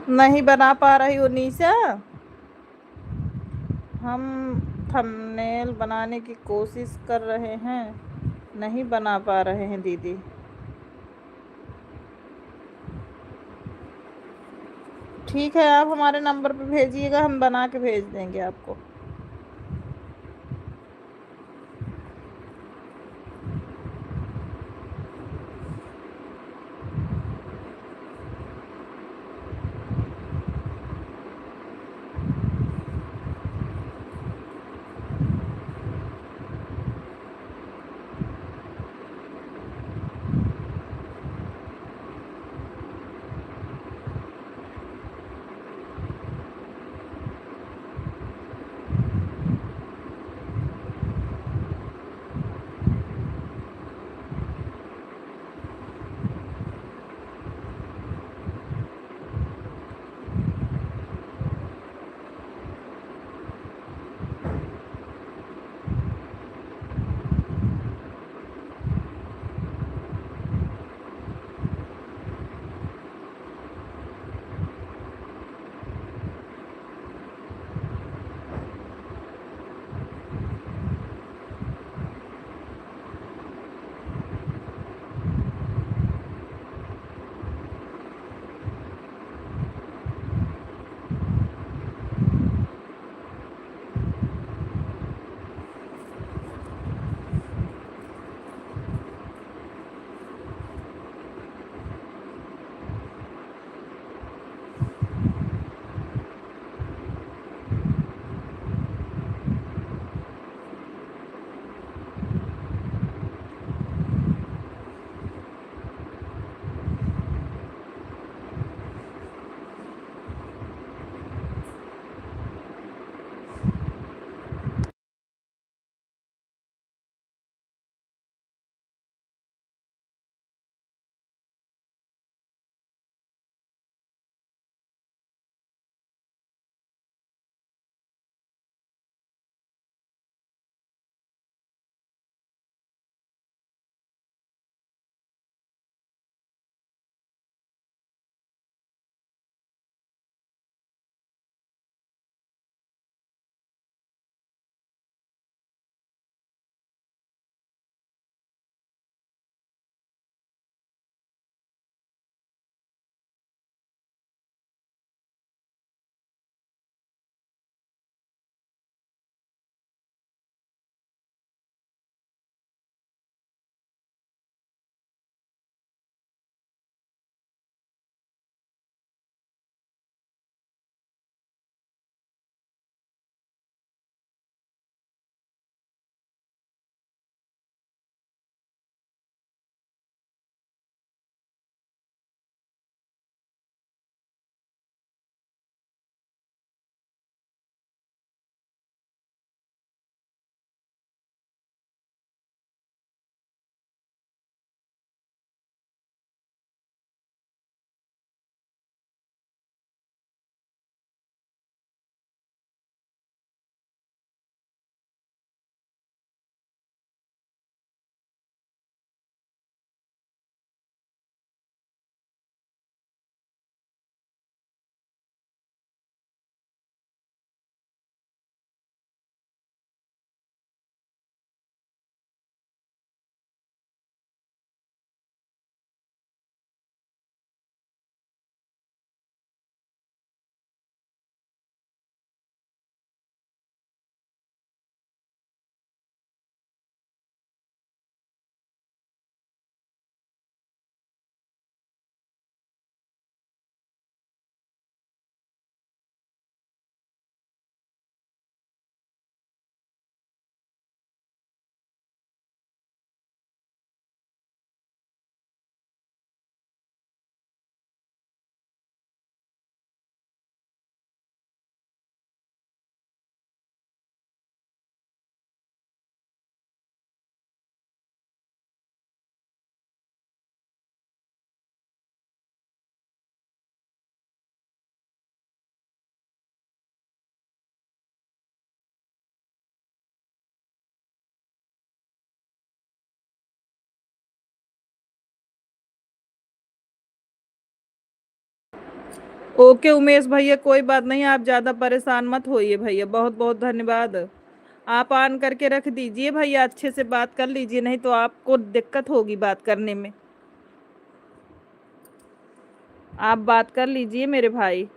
नहीं बना पा रही हो निशा? हम थंबनेल बनाने की कोशिश कर रहे हैं, नहीं बना पा रहे हैं दीदी। ठीक है, आप हमारे नंबर पे भेजिएगा, हम बना के भेज देंगे आपको। ओके उमेश भैया, कोई बात नहीं, आप ज़्यादा परेशान मत होइए भैया, बहुत बहुत धन्यवाद। आप ऑन करके रख दीजिए भैया, अच्छे से बात कर लीजिए, नहीं तो आपको दिक्कत होगी बात करने में। आप बात कर लीजिए मेरे भाई।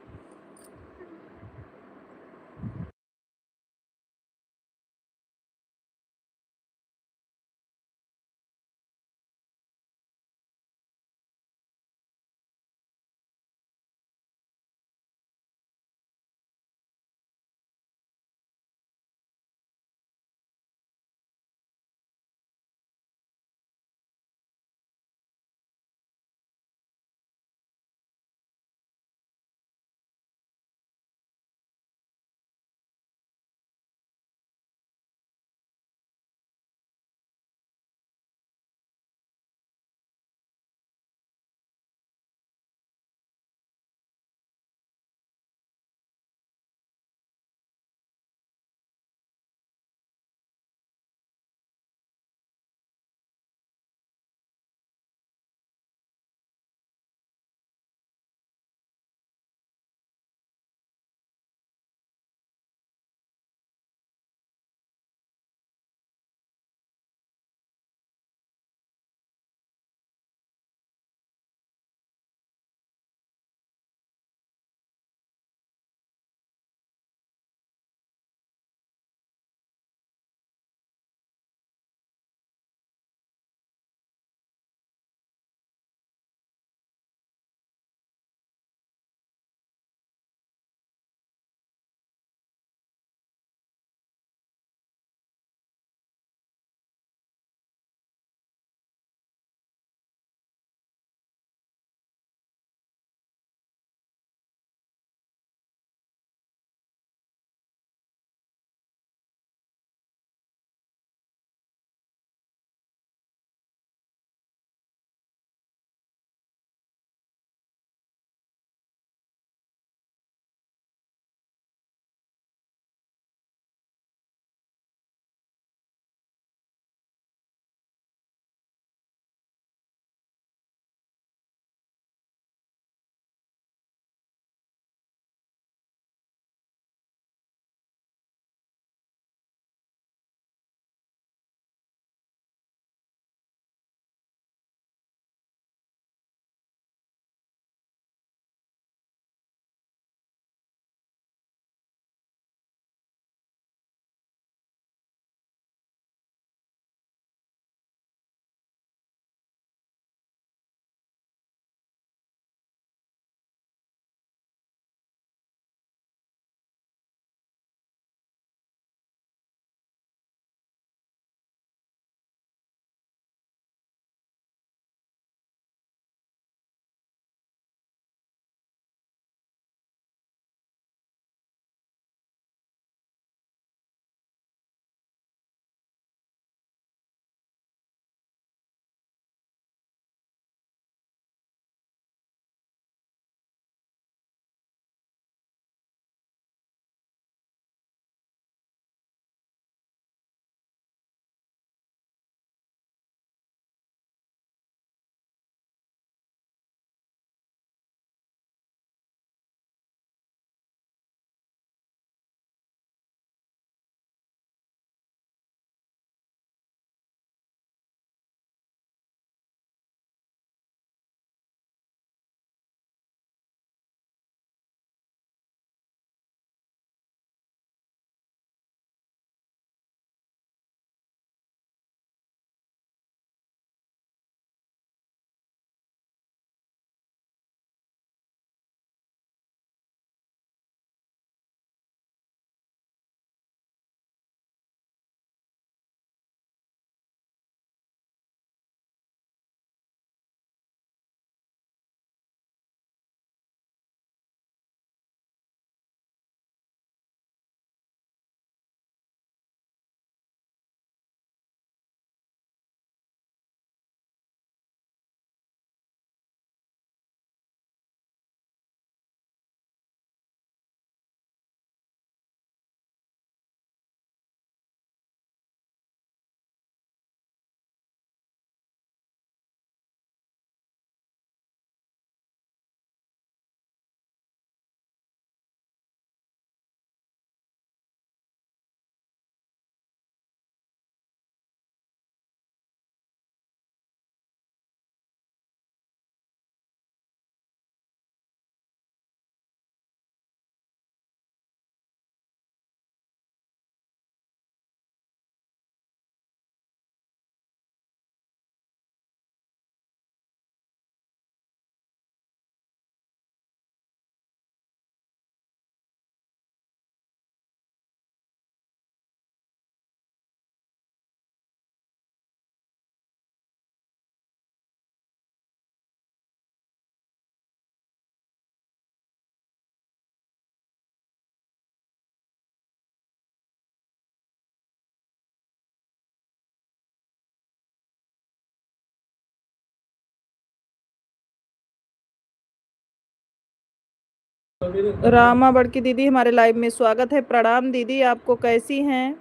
रामा बड़की दीदी हमारे लाइव में स्वागत है। प्रणाम दीदी, आपको कैसी हैं?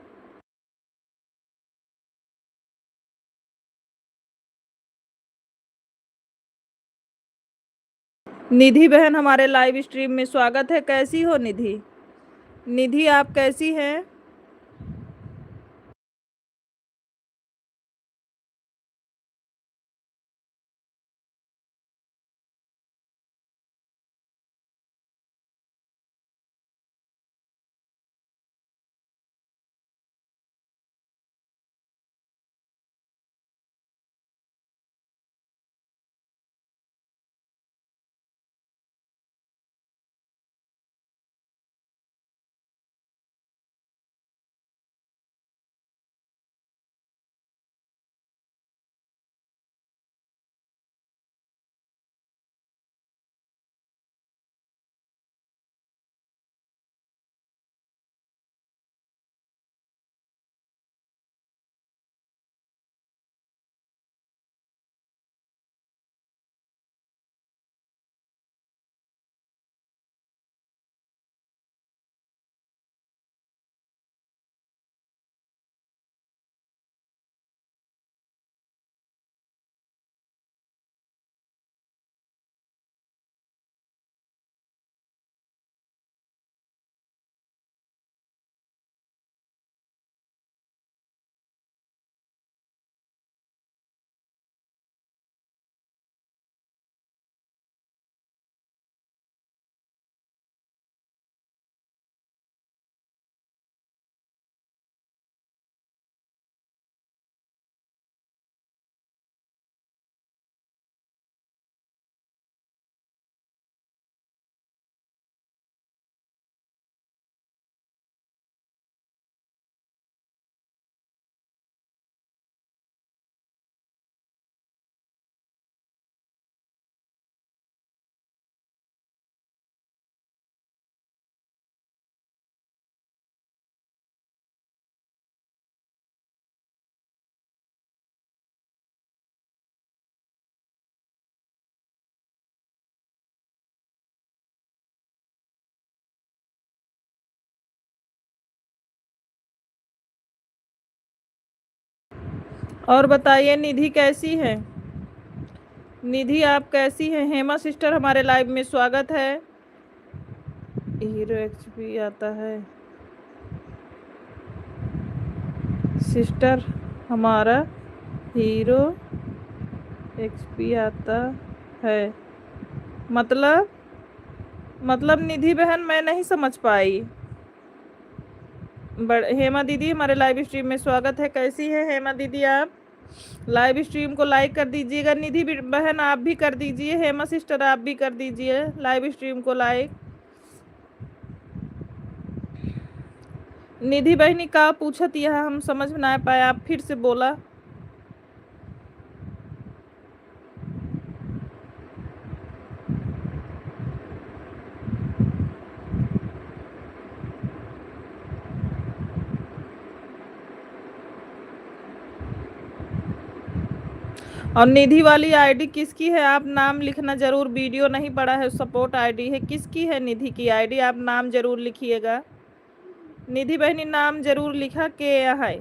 निधि बहन हमारे लाइव स्ट्रीम में स्वागत है। कैसी हो निधि? निधि आप कैसी हैं? और बताइए निधि कैसी है? निधि आप कैसी हैं? हेमा सिस्टर हमारे लाइव में स्वागत है। हीरो एक्सपी आता है सिस्टर, हमारा हीरो एक्सपी आता है मतलब निधि बहन मैं नहीं समझ पाई। हेमा दीदी हमारे लाइव स्ट्रीम में स्वागत है। कैसी है हेमा दीदी आप? लाइव स्ट्रीम को लाइक कर दीजिएगा। निधि बहन आप भी कर दीजिए। हेमा सिस्टर आप भी कर दीजिए लाइव स्ट्रीम को लाइक। निधि बहनी का पूछत यह हम समझ ना पाए, आप फिर से बोला। और निधि वाली आईडी किसकी है? आप नाम लिखना जरूर। वीडियो नहीं पड़ा है, सपोर्ट आईडी है। किसकी है निधि की आईडी? आप नाम जरूर लिखिएगा। निधि बहनी नाम जरूर लिखा के है।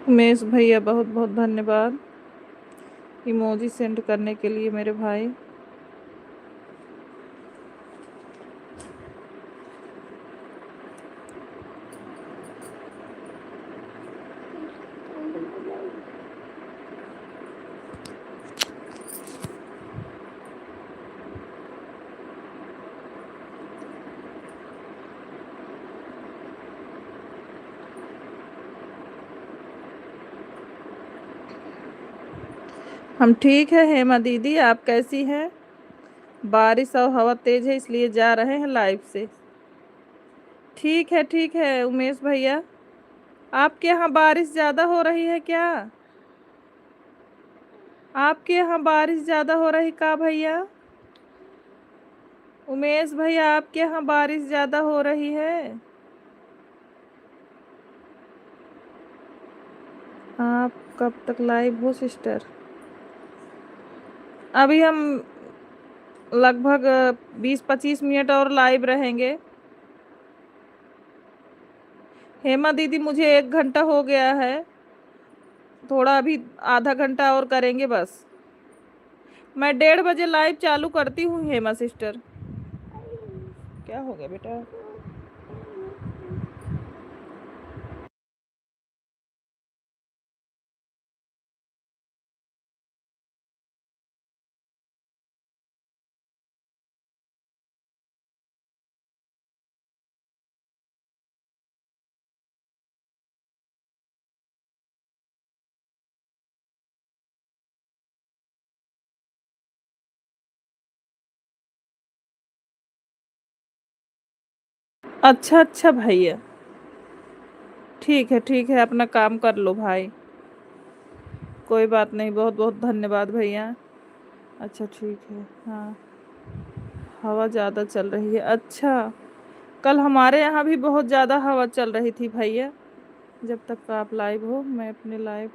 उमेश भैया बहुत बहुत धन्यवाद इमोजी सेंड करने के लिए मेरे भाई। हम ठीक है हेमा दीदी, आप कैसी हैं? बारिश और हवा तेज है इसलिए जा रहे हैं लाइव से। ठीक है उमेश भैया। आपके यहाँ बारिश ज़्यादा हो रही है क्या? आपके यहाँ बारिश ज़्यादा हो रही का भैया? उमेश भैया आपके यहाँ बारिश ज़्यादा हो रही है? आप कब तक लाइव हो सिस्टर? अभी हम लगभग 20-25 मिनट और लाइव रहेंगे। हेमा दीदी मुझे 1 घंटा हो गया है, थोड़ा अभी आधा घंटा और करेंगे बस। मैं 1:30 बजे लाइव चालू करती हूँ हेमा सिस्टर। क्या हो गया बेटा? अच्छा भैया, ठीक है अपना काम कर लो भाई, कोई बात नहीं। बहुत बहुत धन्यवाद भैया। अच्छा ठीक है। हाँ, हवा ज़्यादा चल रही है। अच्छा, कल हमारे यहाँ भी बहुत ज़्यादा हवा चल रही थी भैया। जब तक आप लाइव हो मैं अपने लाइव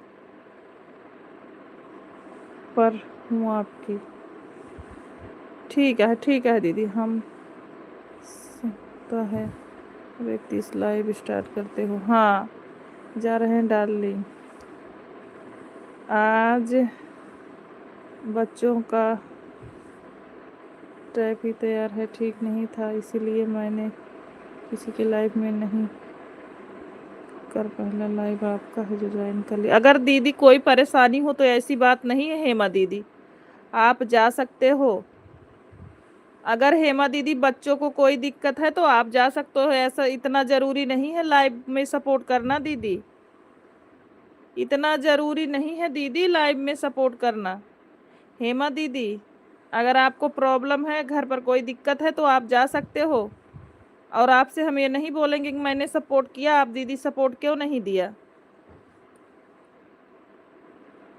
पर हूँ आपकी। ठीक है दीदी, हम तो है व्यक्ति इस लाइव स्टार्ट करते हो। हाँ, जा रहे हैं डार्लिंग। आज बच्चों का टैप ही तैयार है, ठीक नहीं था इसीलिए मैंने किसी के लाइव में नहीं कर पहला लाइव आपका है जो ज्वाइन कर लिया। अगर दीदी कोई परेशानी हो तो ऐसी बात नहीं है हेमा दीदी, आप जा सकते हो। अगर हेमा दीदी बच्चों को कोई दिक्कत है तो आप जा सकते हो, ऐसा इतना ज़रूरी नहीं है लाइव में सपोर्ट करना दीदी, इतना ज़रूरी नहीं है दीदी लाइव में सपोर्ट करना। हेमा दीदी, अगर आपको प्रॉब्लम है, घर पर कोई दिक्कत है तो आप जा सकते हो, और आपसे हम ये नहीं बोलेंगे कि मैंने सपोर्ट किया, आप दीदी सपोर्ट क्यों नहीं दिया।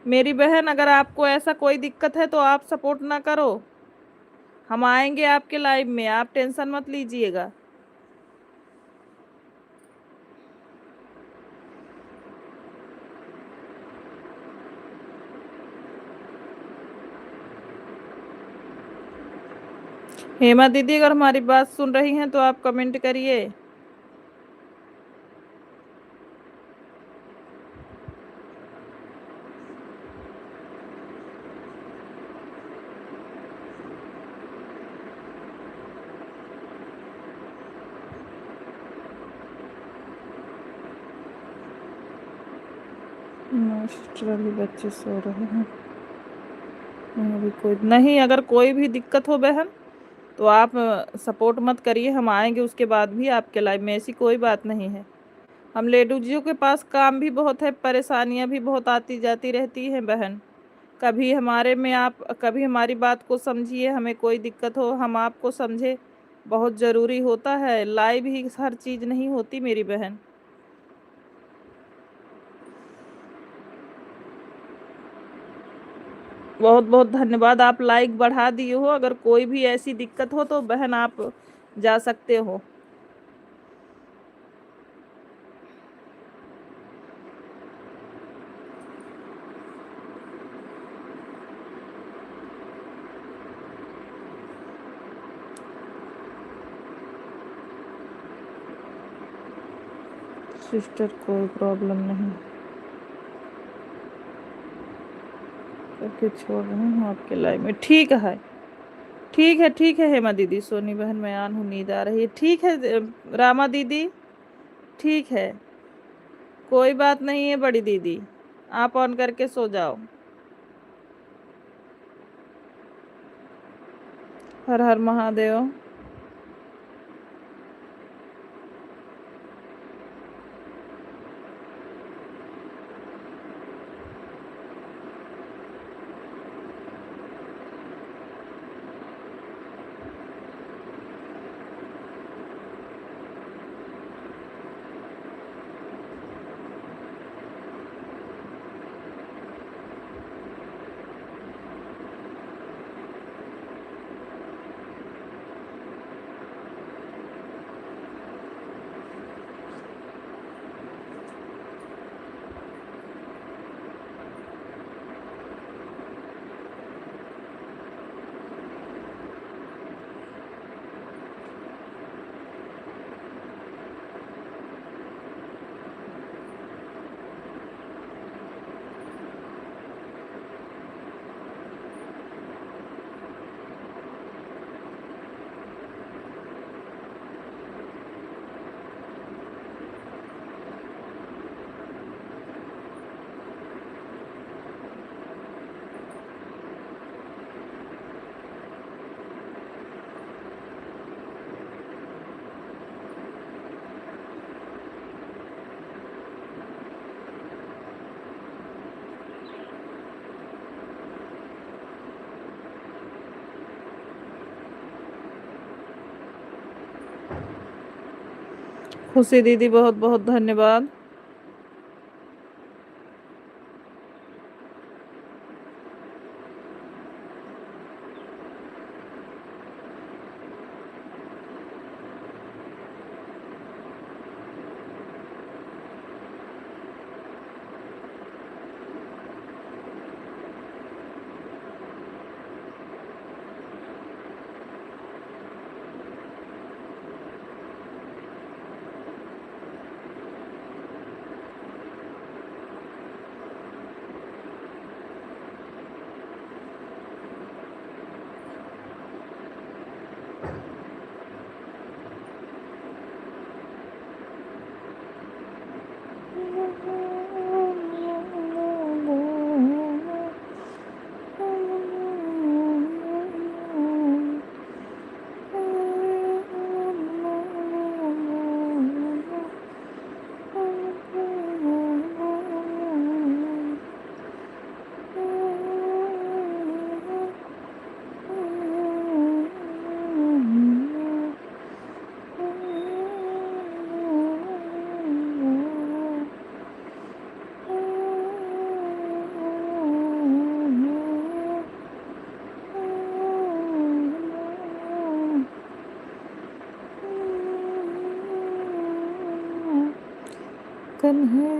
मेरी बहन, अगर आपको ऐसा कोई दिक्कत है तो आप सपोर्ट ना करो, हम आएंगे आपके लाइव में, आप टेंशन मत लीजिएगा। हेमा दीदी, अगर हमारी बात सुन रही हैं तो आप कमेंट करिए। मास्टर अभी बच्चे सो रहे हैं, अभी कोई नहीं। अगर कोई भी दिक्कत हो बहन तो आप सपोर्ट मत करिए, हम आएंगे उसके बाद भी आपके लाइव में, ऐसी कोई बात नहीं है। हम लेडीजों के पास काम भी बहुत है, परेशानियां भी बहुत आती जाती रहती हैं बहन। कभी हमारे में आप, कभी हमारी बात को समझिए, हमें कोई दिक्कत हो हम आपको समझे, बहुत ज़रूरी होता है। लाइव ही हर चीज़ नहीं होती मेरी बहन। बहुत बहुत धन्यवाद, आप लाइक बढ़ा दिए हो। अगर कोई भी ऐसी दिक्कत हो तो बहन आप जा सकते हो। सिस्टर कोई प्रॉब्लम नहीं, करके छोड़ रही हूँ आपके लाइव में। ठीक है हेमा दीदी। सोनी बहन मैं आन हूँ, नींद आ रही है। ठीक है रामा दीदी, ठीक है, कोई बात नहीं है बड़ी दीदी, आप ऑन करके सो जाओ। हर हर महादेव। खुशी दीदी बहुत बहुत धन्यवाद। कन्हैया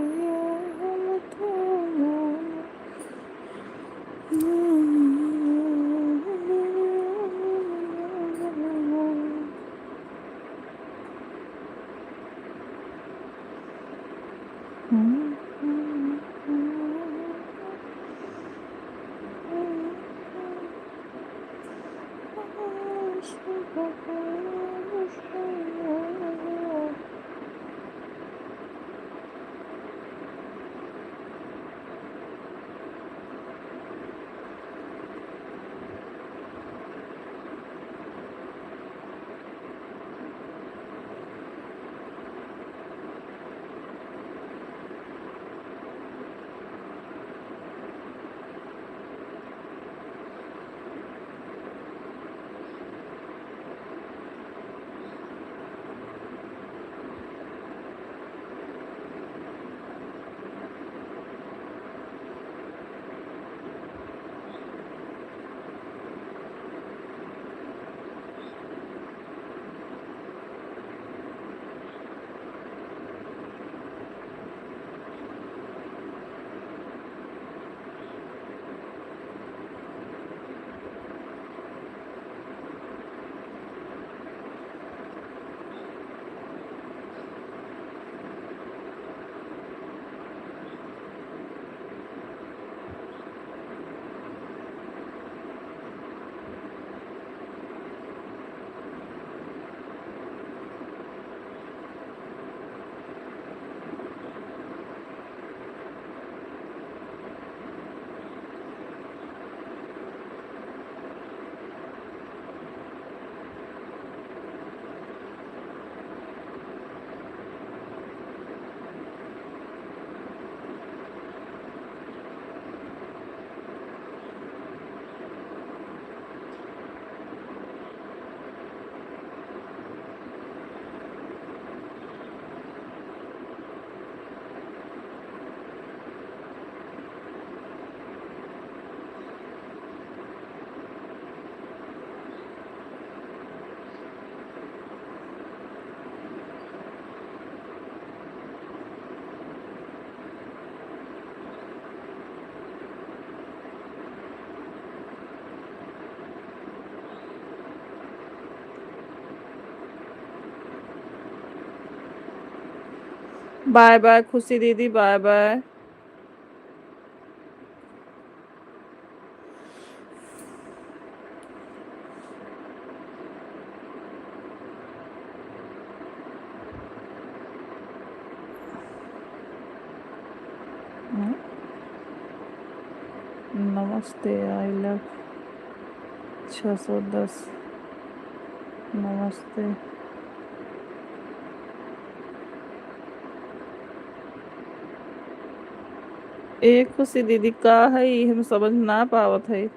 बाय बाय खुशी दीदी, बाय बाय। नमस्ते, आई लव 610। नमस्ते। एक खुशी दीदी का है, हम समझ ना पावत है।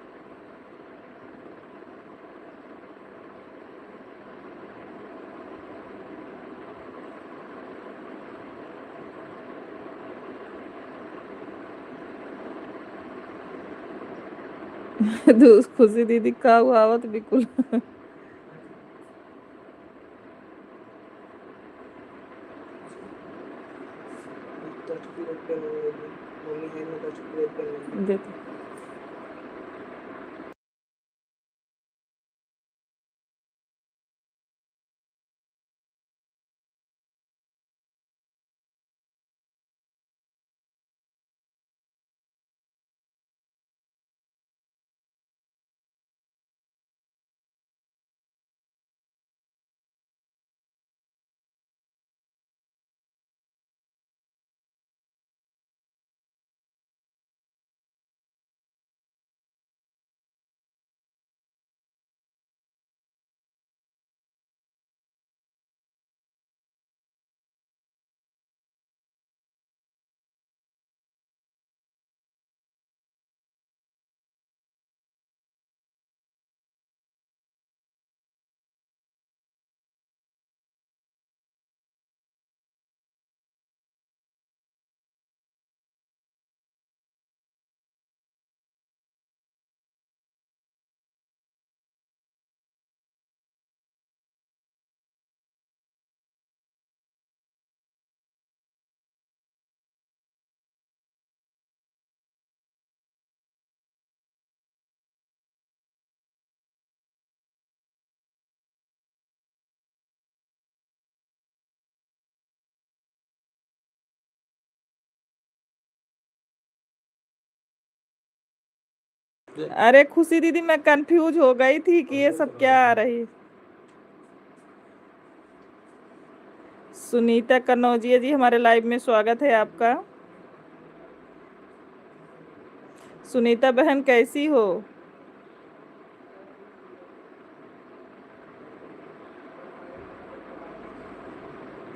दूस खुशी दीदी का हुआ आवत बिल्कुल। देते अरे खुशी दीदी मैं कंफ्यूज हो गई थी कि ये सब क्या आ रही। सुनीता कन्नौजिया जी हमारे लाइव में स्वागत है आपका। सुनीता बहन कैसी हो?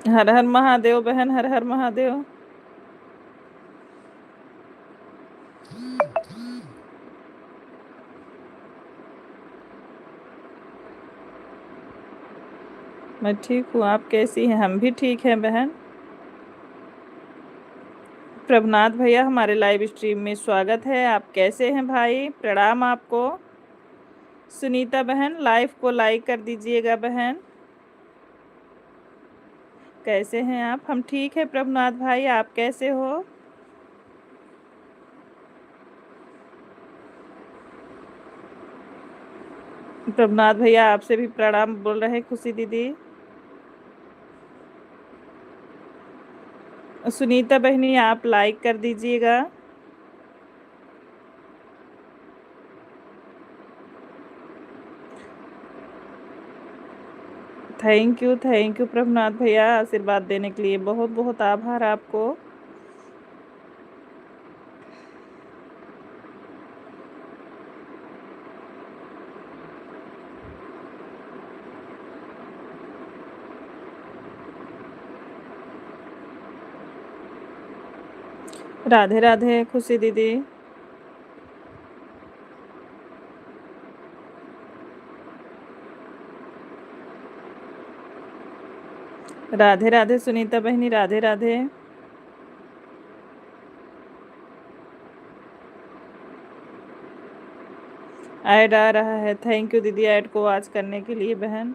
हर हर महादेव बहन, हर हर महादेव। मैं ठीक हूँ, आप कैसी हैं? हम भी ठीक हैं बहन। प्रभनाथ भैया हमारे लाइव स्ट्रीम में स्वागत है। आप कैसे हैं भाई? प्रणाम आपको। सुनीता बहन लाइव को लाइक कर दीजिएगा बहन। कैसे हैं आप? हम ठीक है प्रभनाथ भाई, आप कैसे हो? प्रभनाथ भैया आपसे भी प्रणाम बोल रहे खुशी दीदी। सुनीता बहनी आप लाइक कर दीजिएगा। थैंक यू प्रभनाथ भैया, आशीर्वाद देने के लिए बहुत बहुत आभार आपको। राधे राधे खुशी दीदी। राधे राधे सुनीता बहनी, राधे राधे। ऐड आ रहा है, थैंक यू दीदी ऐड को वॉच करने के लिए बहन।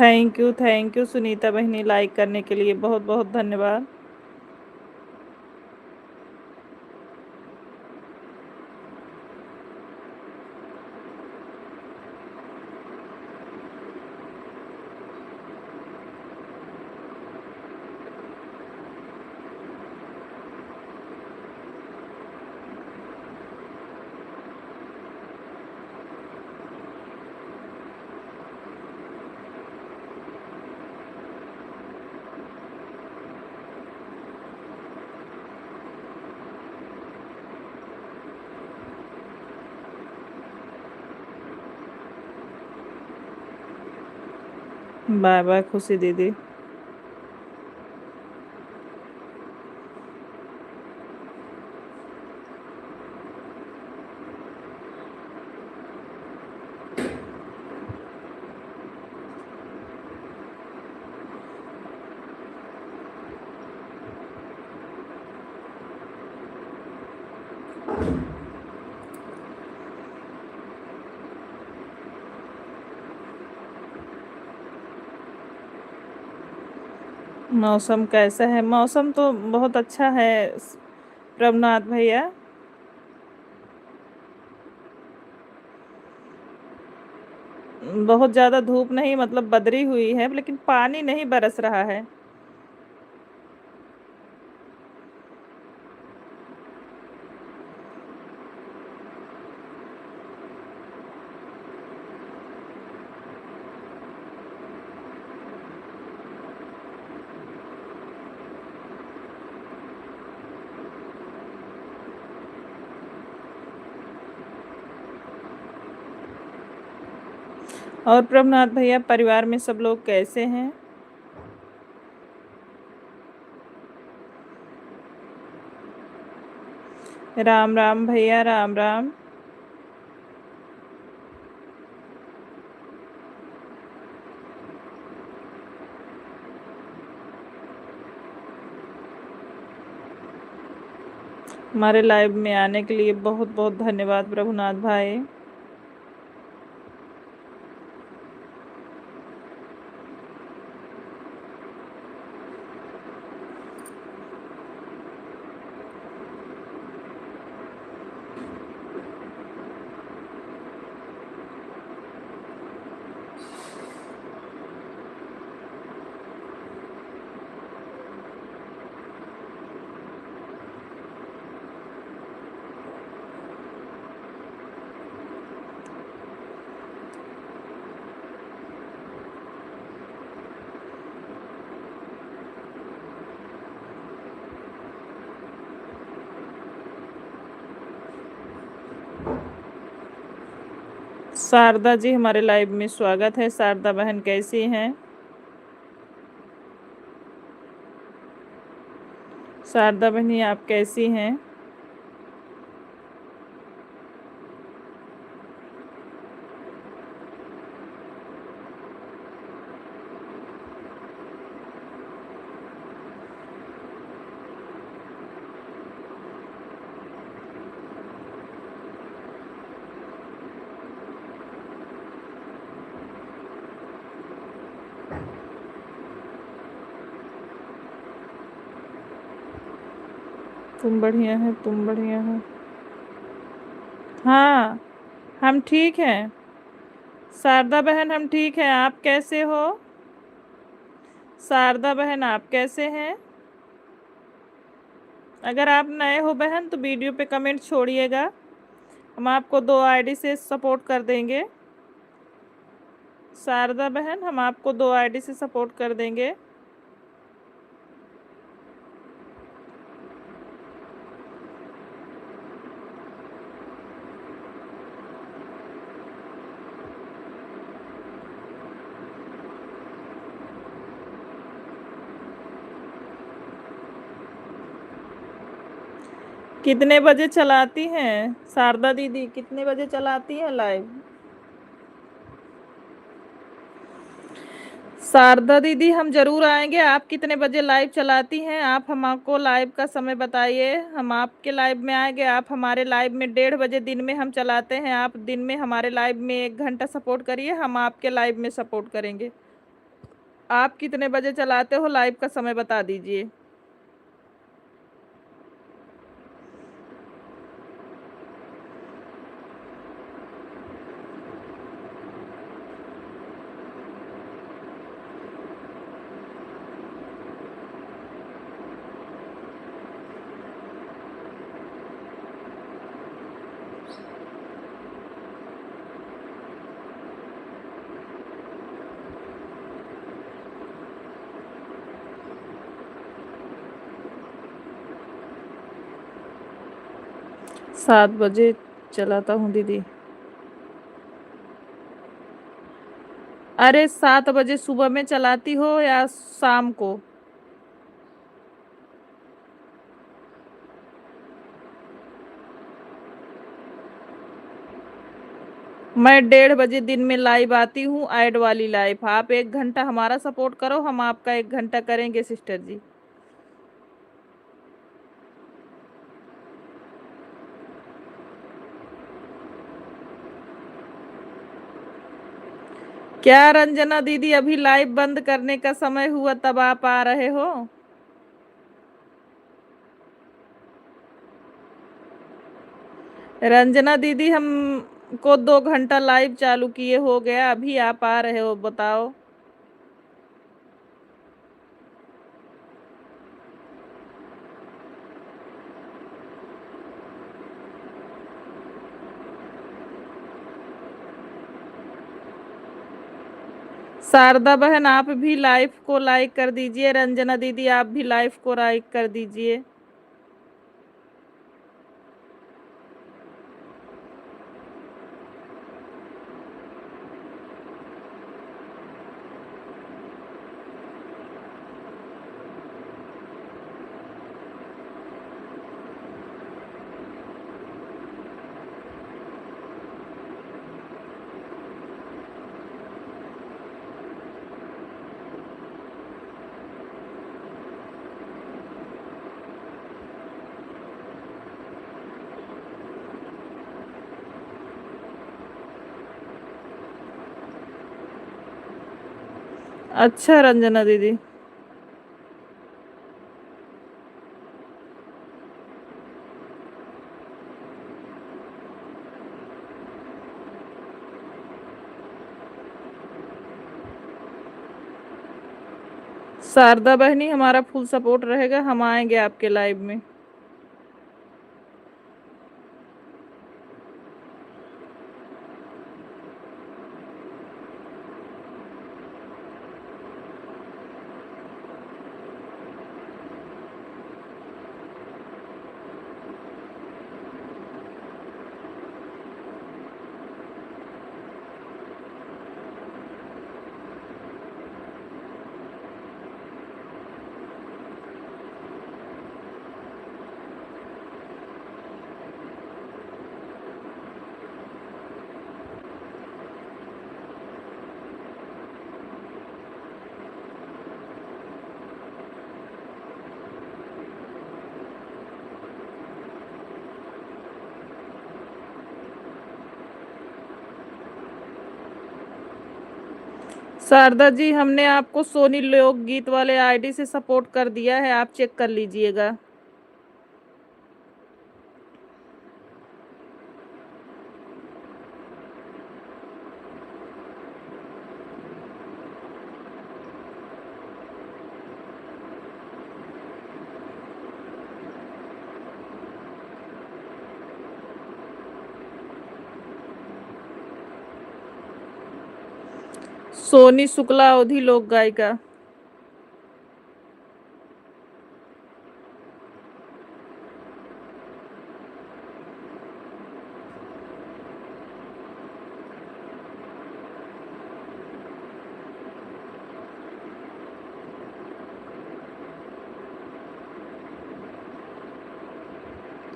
थैंक यू सुनीता बहनी लाइक करने के लिए बहुत बहुत धन्यवाद। बाय बाय खुशी दीदी। मौसम कैसा है? मौसम तो बहुत अच्छा है प्रभुनाथ भैया। बहुत ज़्यादा धूप नहीं, मतलब बदरी हुई है, लेकिन पानी नहीं बरस रहा है। और प्रभुनाथ भैया, परिवार में सब लोग कैसे हैं? राम राम भैया, राम राम। हमारे लाइव में आने के लिए बहुत बहुत धन्यवाद प्रभुनाथ भाई। शारदा जी, हमारे लाइव में स्वागत है। शारदा बहन कैसी हैं? शारदा बहनी, आप कैसी हैं? तुम बढ़िया है, तुम बढ़िया हो। हाँ, हम ठीक हैं। शारदा बहन, हम ठीक हैं। आप कैसे हो? शारदा बहन, आप कैसे हैं? अगर आप नए हो बहन तो वीडियो पे कमेंट छोड़िएगा, हम आपको 2 आईडी से सपोर्ट कर देंगे। शारदा बहन, हम आपको 2 आईडी से सपोर्ट कर देंगे। कितने बजे चलाती हैं शारदा दीदी? कितने बजे चलाती हैं लाइव? शारदा दीदी, हम जरूर आएंगे। आप कितने बजे लाइव चलाती हैं? आप हमको लाइव का समय बताइए, हम आपके लाइव में आएंगे। आप हमारे लाइव में 1:30 बजे दिन में हम चलाते हैं। आप दिन में हमारे लाइव में 1 घंटा सपोर्ट करिए, हम आपके लाइव में सपोर्ट करेंगे। आप कितने बजे चलाते हो? लाइव का समय बता दीजिए। सात बजे चलाता हूँ दीदी। अरे 7 बजे सुबह में चलाती हो या शाम को? मैं 1:30 बजे दिन में लाइव आती हूँ, ऐड वाली लाइव। आप 1 घंटा हमारा सपोर्ट करो, हम आपका 1 घंटा करेंगे सिस्टर जी। क्या रंजना दीदी अभी लाइव बंद करने का समय हुआ तब आप आ रहे हो? रंजना दीदी हमको 2 घंटा लाइव चालू किए हो गया, अभी आप आ रहे हो, बताओ। शारदा बहन आप भी लाइव को लाइक कर दीजिए, रंजना दीदी आप भी लाइव को लाइक कर दीजिए। अच्छा रंजना दीदी। शारदा बहनी हमारा फुल सपोर्ट रहेगा, हम आएंगे आपके लाइव में। शारदा जी हमने आपको सोनी लोकगीत वाले आईडी से सपोर्ट कर दिया है, आप चेक कर लीजिएगा। सोनी शुक्ला अवधि लोक गायिका।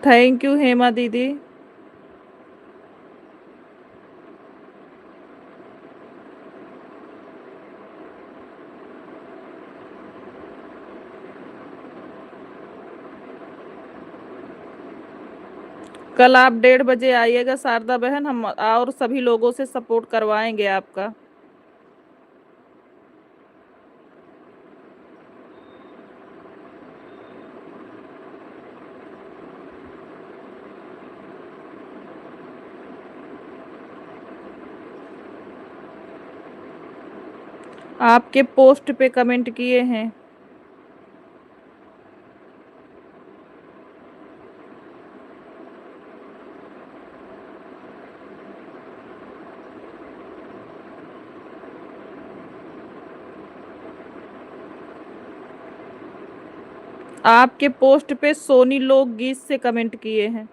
थैंक यू हेमा दीदी। कल आप 1:30 बजे आइएगा शारदा बहन, हम और सभी लोगों से सपोर्ट करवाएंगे आपका। आपके पोस्ट पे कमेंट किए हैं। आपके पोस्ट पे सोनी लोकगीत से कमेंट किए हैं।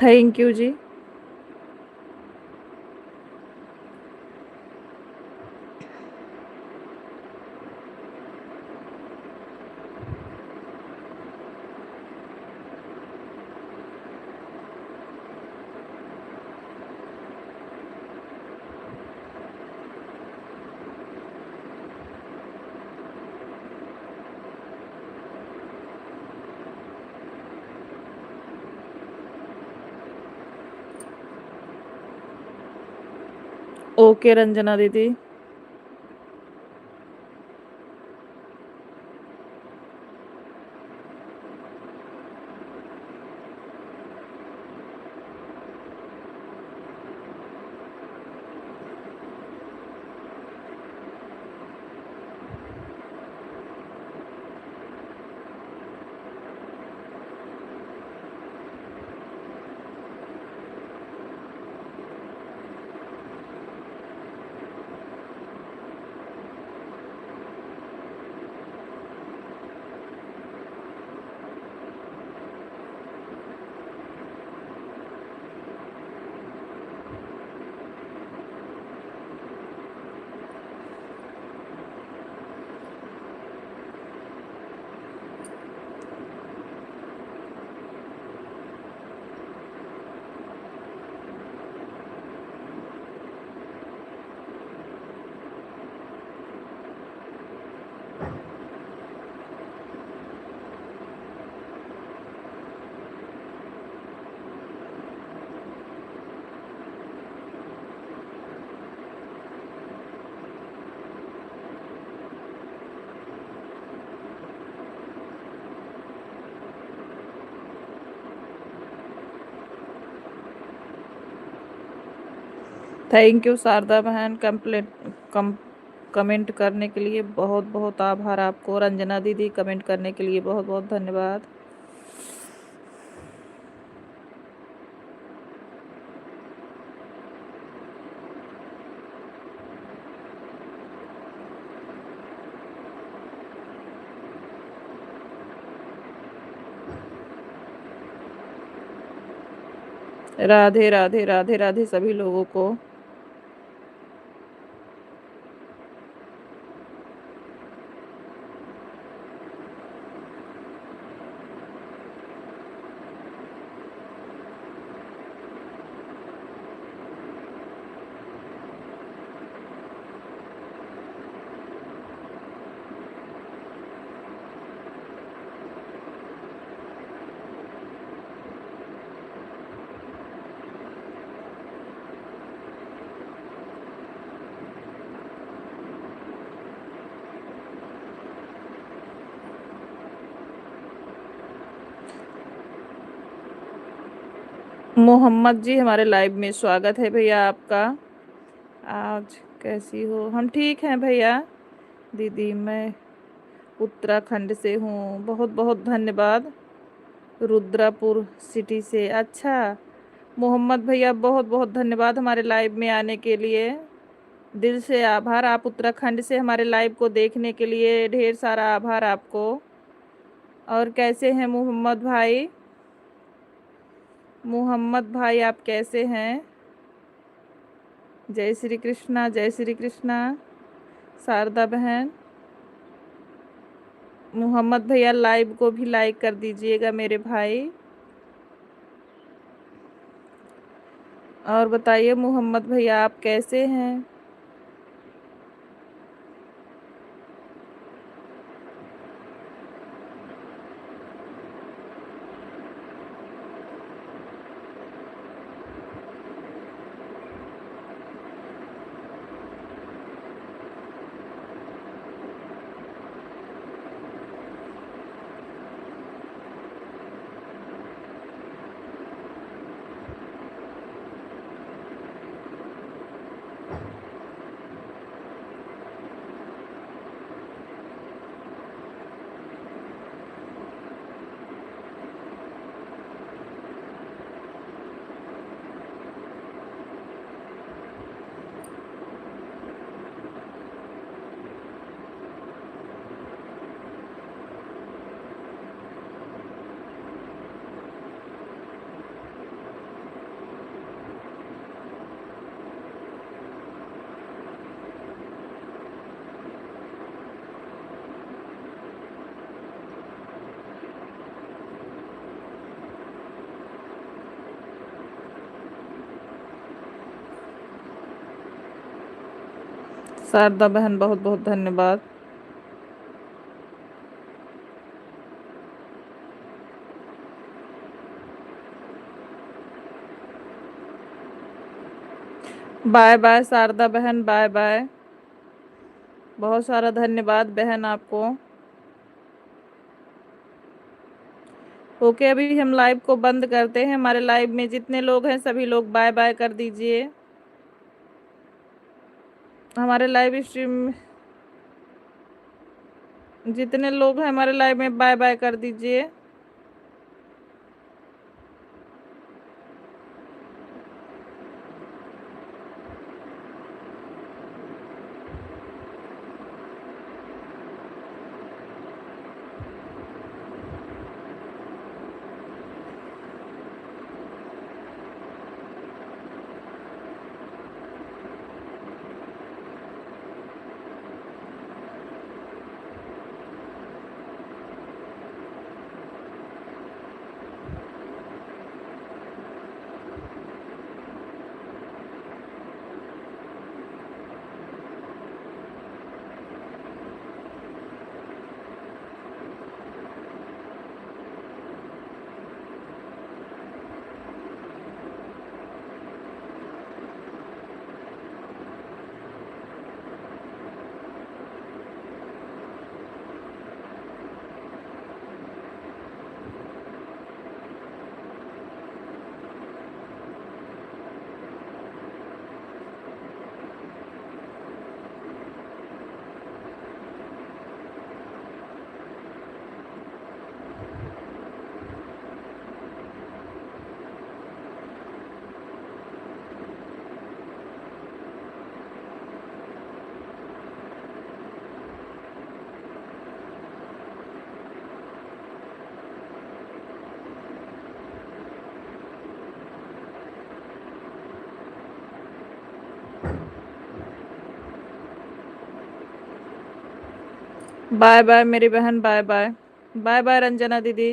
Thank you ji. Okay Ranjana दीदी। थैंक यू शारदा बहन, कमेंट करने के लिए बहुत बहुत आभार आपको। रंजना दीदी कमेंट करने के लिए बहुत बहुत धन्यवाद। राधे राधे राधे राधे सभी लोगों को। मोहम्मद जी हमारे लाइव में स्वागत है भैया आपका। आज कैसी हो? हम ठीक हैं भैया। दीदी मैं उत्तराखंड से हूँ। बहुत बहुत धन्यवाद। रुद्रपुर सिटी से। अच्छा मोहम्मद भैया बहुत बहुत धन्यवाद हमारे लाइव में आने के लिए। दिल से आभार। आप उत्तराखंड से हमारे लाइव को देखने के लिए ढेर सारा आभार आपको। और कैसे हैं मोहम्मद भाई? मोहम्मद भाई आप कैसे हैं? जय श्री कृष्णा, जय श्री कृष्णा। शारदा बहन, मोहम्मद भैया लाइव को भी लाइक कर दीजिएगा मेरे भाई। और बताइए मोहम्मद भैया आप कैसे हैं? शारदा बहन बहुत बहुत धन्यवाद। बाय बाय शारदा बहन, बाय बाय। बहुत सारा धन्यवाद बहन आपको। ओके, अभी हम लाइव को बंद करते हैं। हमारे लाइव में जितने लोग हैं सभी लोग बाय बाय कर दीजिए। हमारे लाइव स्ट्रीम जितने लोग हैं हमारे लाइव में बाय बाय कर दीजिए। बाय बाय मेरी बहन, bye bye. Bye bye Ranjana दीदी।